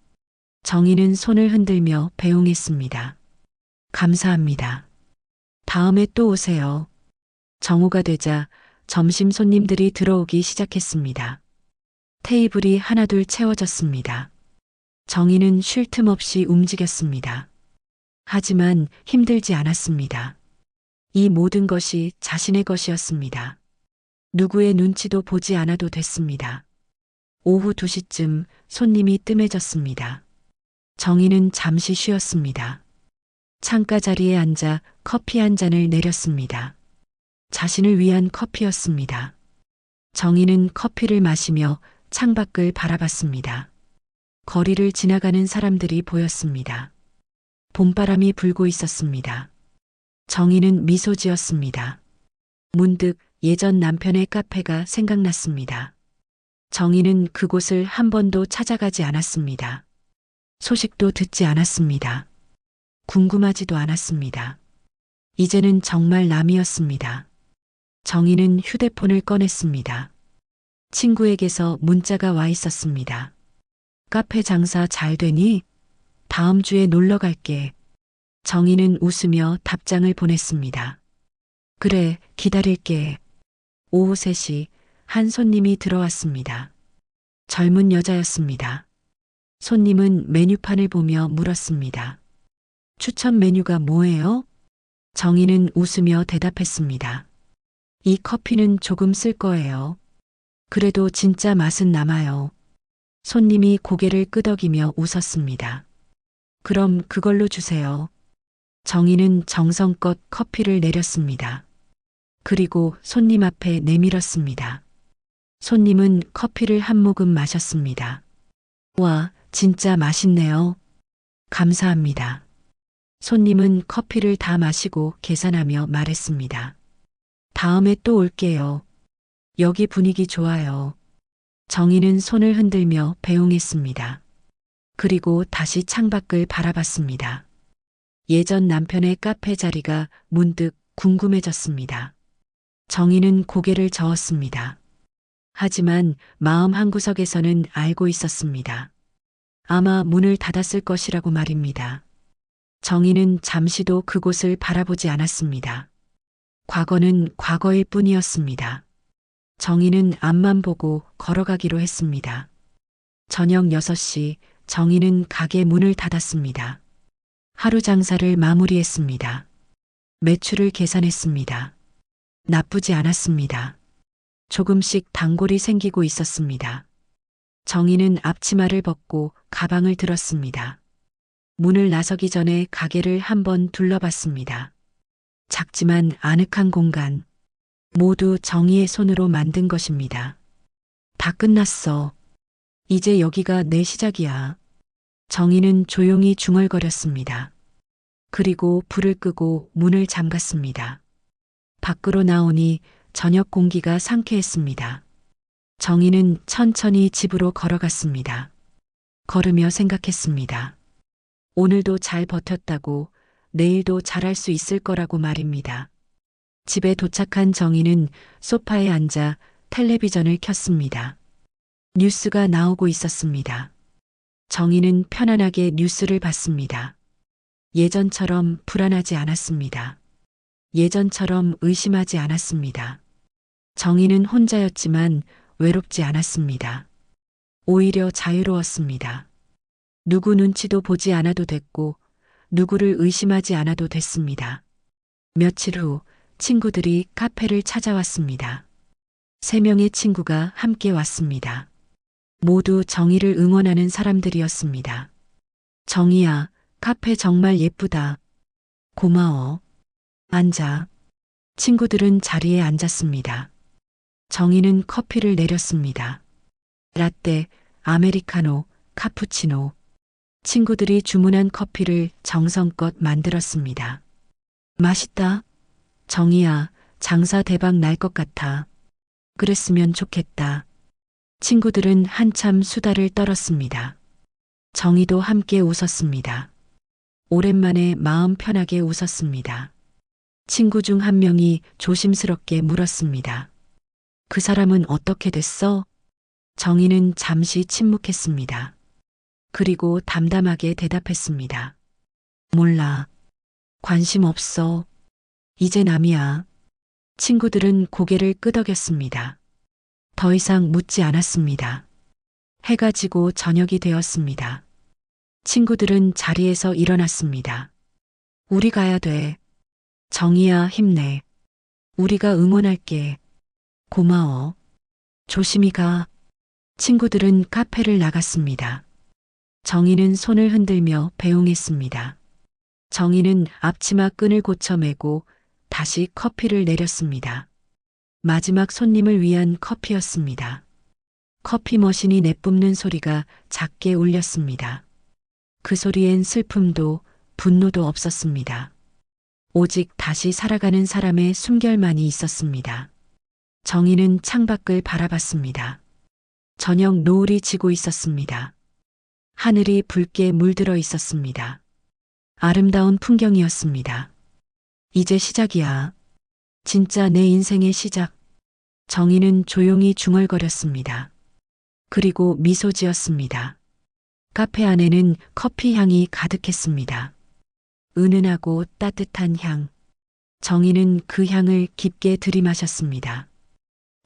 정의는 손을 흔들며 배웅했습니다. 감사합니다. 다음에 또 오세요. 정오가 되자 점심 손님들이 들어오기 시작했습니다. 테이블이 하나둘 채워졌습니다. 정희는 쉴 틈 없이 움직였습니다. 하지만 힘들지 않았습니다. 이 모든 것이 자신의 것이었습니다. 누구의 눈치도 보지 않아도 됐습니다. 오후 2시쯤 손님이 뜸해졌습니다. 정희는 잠시 쉬었습니다. 창가 자리에 앉아 커피 한 잔을 내렸습니다. 자신을 위한 커피였습니다. 정희는 커피를 마시며 창밖을 바라봤습니다. 거리를 지나가는 사람들이 보였습니다. 봄바람이 불고 있었습니다. 정희는 미소 지었습니다. 문득 예전 남편의 카페가 생각났습니다. 정희는 그곳을 한 번도 찾아가지 않았습니다. 소식도 듣지 않았습니다. 궁금하지도 않았습니다. 이제는 정말 남이었습니다. 정희는 휴대폰을 꺼냈습니다. 친구에게서 문자가 와 있었습니다. 카페 장사 잘 되니? 다음 주에 놀러 갈게. 정희는 웃으며 답장을 보냈습니다. 그래, 기다릴게. 오후 3시 한 손님이 들어왔습니다. 젊은 여자였습니다. 손님은 메뉴판을 보며 물었습니다. 추천 메뉴가 뭐예요? 정희는 웃으며 대답했습니다. 이 커피는 조금 쓸 거예요. 그래도 진짜 맛은 남아요. 손님이 고개를 끄덕이며 웃었습니다. 그럼 그걸로 주세요. 정희는 정성껏 커피를 내렸습니다. 그리고 손님 앞에 내밀었습니다. 손님은 커피를 한 모금 마셨습니다. 와, 진짜 맛있네요. 감사합니다. 손님은 커피를 다 마시고 계산하며 말했습니다. 다음에 또 올게요. 여기 분위기 좋아요. 정희는 손을 흔들며 배웅했습니다. 그리고 다시 창밖을 바라봤습니다. 예전 남편의 카페 자리가 문득 궁금해졌습니다. 정희는 고개를 저었습니다. 하지만 마음 한구석에서는 알고 있었습니다. 아마 문을 닫았을 것이라고 말입니다. 정희는 잠시도 그곳을 바라보지 않았습니다. 과거는 과거일 뿐이었습니다. 정희는 앞만 보고 걸어가기로 했습니다. 저녁 6시 정희는 가게 문을 닫았습니다. 하루 장사를 마무리했습니다. 매출을 계산했습니다. 나쁘지 않았습니다. 조금씩 단골이 생기고 있었습니다. 정희는 앞치마를 벗고 가방을 들었습니다. 문을 나서기 전에 가게를 한번 둘러봤습니다. 작지만 아늑한 공간. 모두 정희의 손으로 만든 것입니다. 다 끝났어. 이제 여기가 내 시작이야. 정희는 조용히 중얼거렸습니다. 그리고 불을 끄고 문을 잠갔습니다. 밖으로 나오니 저녁 공기가 상쾌했습니다. 정희는 천천히 집으로 걸어갔습니다. 걸으며 생각했습니다. 오늘도 잘 버텼다고, 내일도 잘할 수 있을 거라고 말입니다. 집에 도착한 정희는 소파에 앉아 텔레비전을 켰습니다. 뉴스가 나오고 있었습니다. 정희는 편안하게 뉴스를 봤습니다. 예전처럼 불안하지 않았습니다. 예전처럼 의심하지 않았습니다. 정희는 혼자였지만 외롭지 않았습니다. 오히려 자유로웠습니다. 누구 눈치도 보지 않아도 됐고, 누구를 의심하지 않아도 됐습니다. 며칠 후 친구들이 카페를 찾아왔습니다. 3명의 친구가 함께 왔습니다. 모두 정희를 응원하는 사람들이었습니다. 정희야, 카페 정말 예쁘다. 고마워. 앉아. 친구들은 자리에 앉았습니다. 정희는 커피를 내렸습니다. 라떼, 아메리카노, 카푸치노. 친구들이 주문한 커피를 정성껏 만들었습니다. 맛있다. 정희야, 장사 대박 날 것 같아. 그랬으면 좋겠다. 친구들은 한참 수다를 떨었습니다. 정희도 함께 웃었습니다. 오랜만에 마음 편하게 웃었습니다. 친구 중 한 명이 조심스럽게 물었습니다. 그 사람은 어떻게 됐어? 정희는 잠시 침묵했습니다. 그리고 담담하게 대답했습니다. 몰라. 관심 없어. 이제 남이야. 친구들은 고개를 끄덕였습니다. 더 이상 묻지 않았습니다. 해가 지고 저녁이 되었습니다. 친구들은 자리에서 일어났습니다. 우리 가야 돼. 정희야, 힘내. 우리가 응원할게. 고마워. 조심히 가. 친구들은 카페를 나갔습니다. 정희는 손을 흔들며 배웅했습니다. 정희는 앞치마 끈을 고쳐 매고 다시 커피를 내렸습니다. 마지막 손님을 위한 커피였습니다. 커피 머신이 내뿜는 소리가 작게 울렸습니다. 그 소리엔 슬픔도 분노도 없었습니다. 오직 다시 살아가는 사람의 숨결만이 있었습니다. 정희는 창밖을 바라봤습니다. 저녁 노을이 지고 있었습니다. 하늘이 붉게 물들어 있었습니다. 아름다운 풍경이었습니다. 이제 시작이야. 진짜 내 인생의 시작. 정희는 조용히 중얼거렸습니다. 그리고 미소 지었습니다. 카페 안에는 커피 향이 가득했습니다. 은은하고 따뜻한 향. 정희는 그 향을 깊게 들이마셨습니다.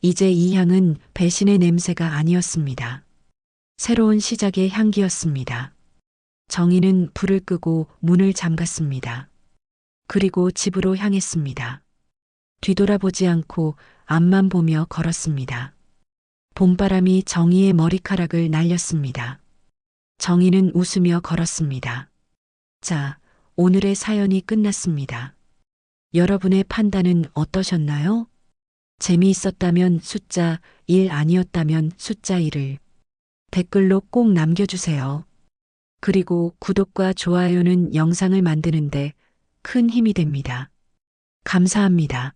이제 이 향은 배신의 냄새가 아니었습니다. 새로운 시작의 향기였습니다. 정희는 불을 끄고 문을 잠갔습니다. 그리고 집으로 향했습니다. 뒤돌아보지 않고 앞만 보며 걸었습니다. 봄바람이 정희의 머리카락을 날렸습니다. 정희는 웃으며 걸었습니다. 자, 오늘의 사연이 끝났습니다. 여러분의 판단은 어떠셨나요? 재미있었다면 숫자 1, 아니었다면 숫자 1을 댓글로 꼭 남겨주세요. 그리고 구독과 좋아요는 영상을 만드는데 큰 힘이 됩니다. 감사합니다.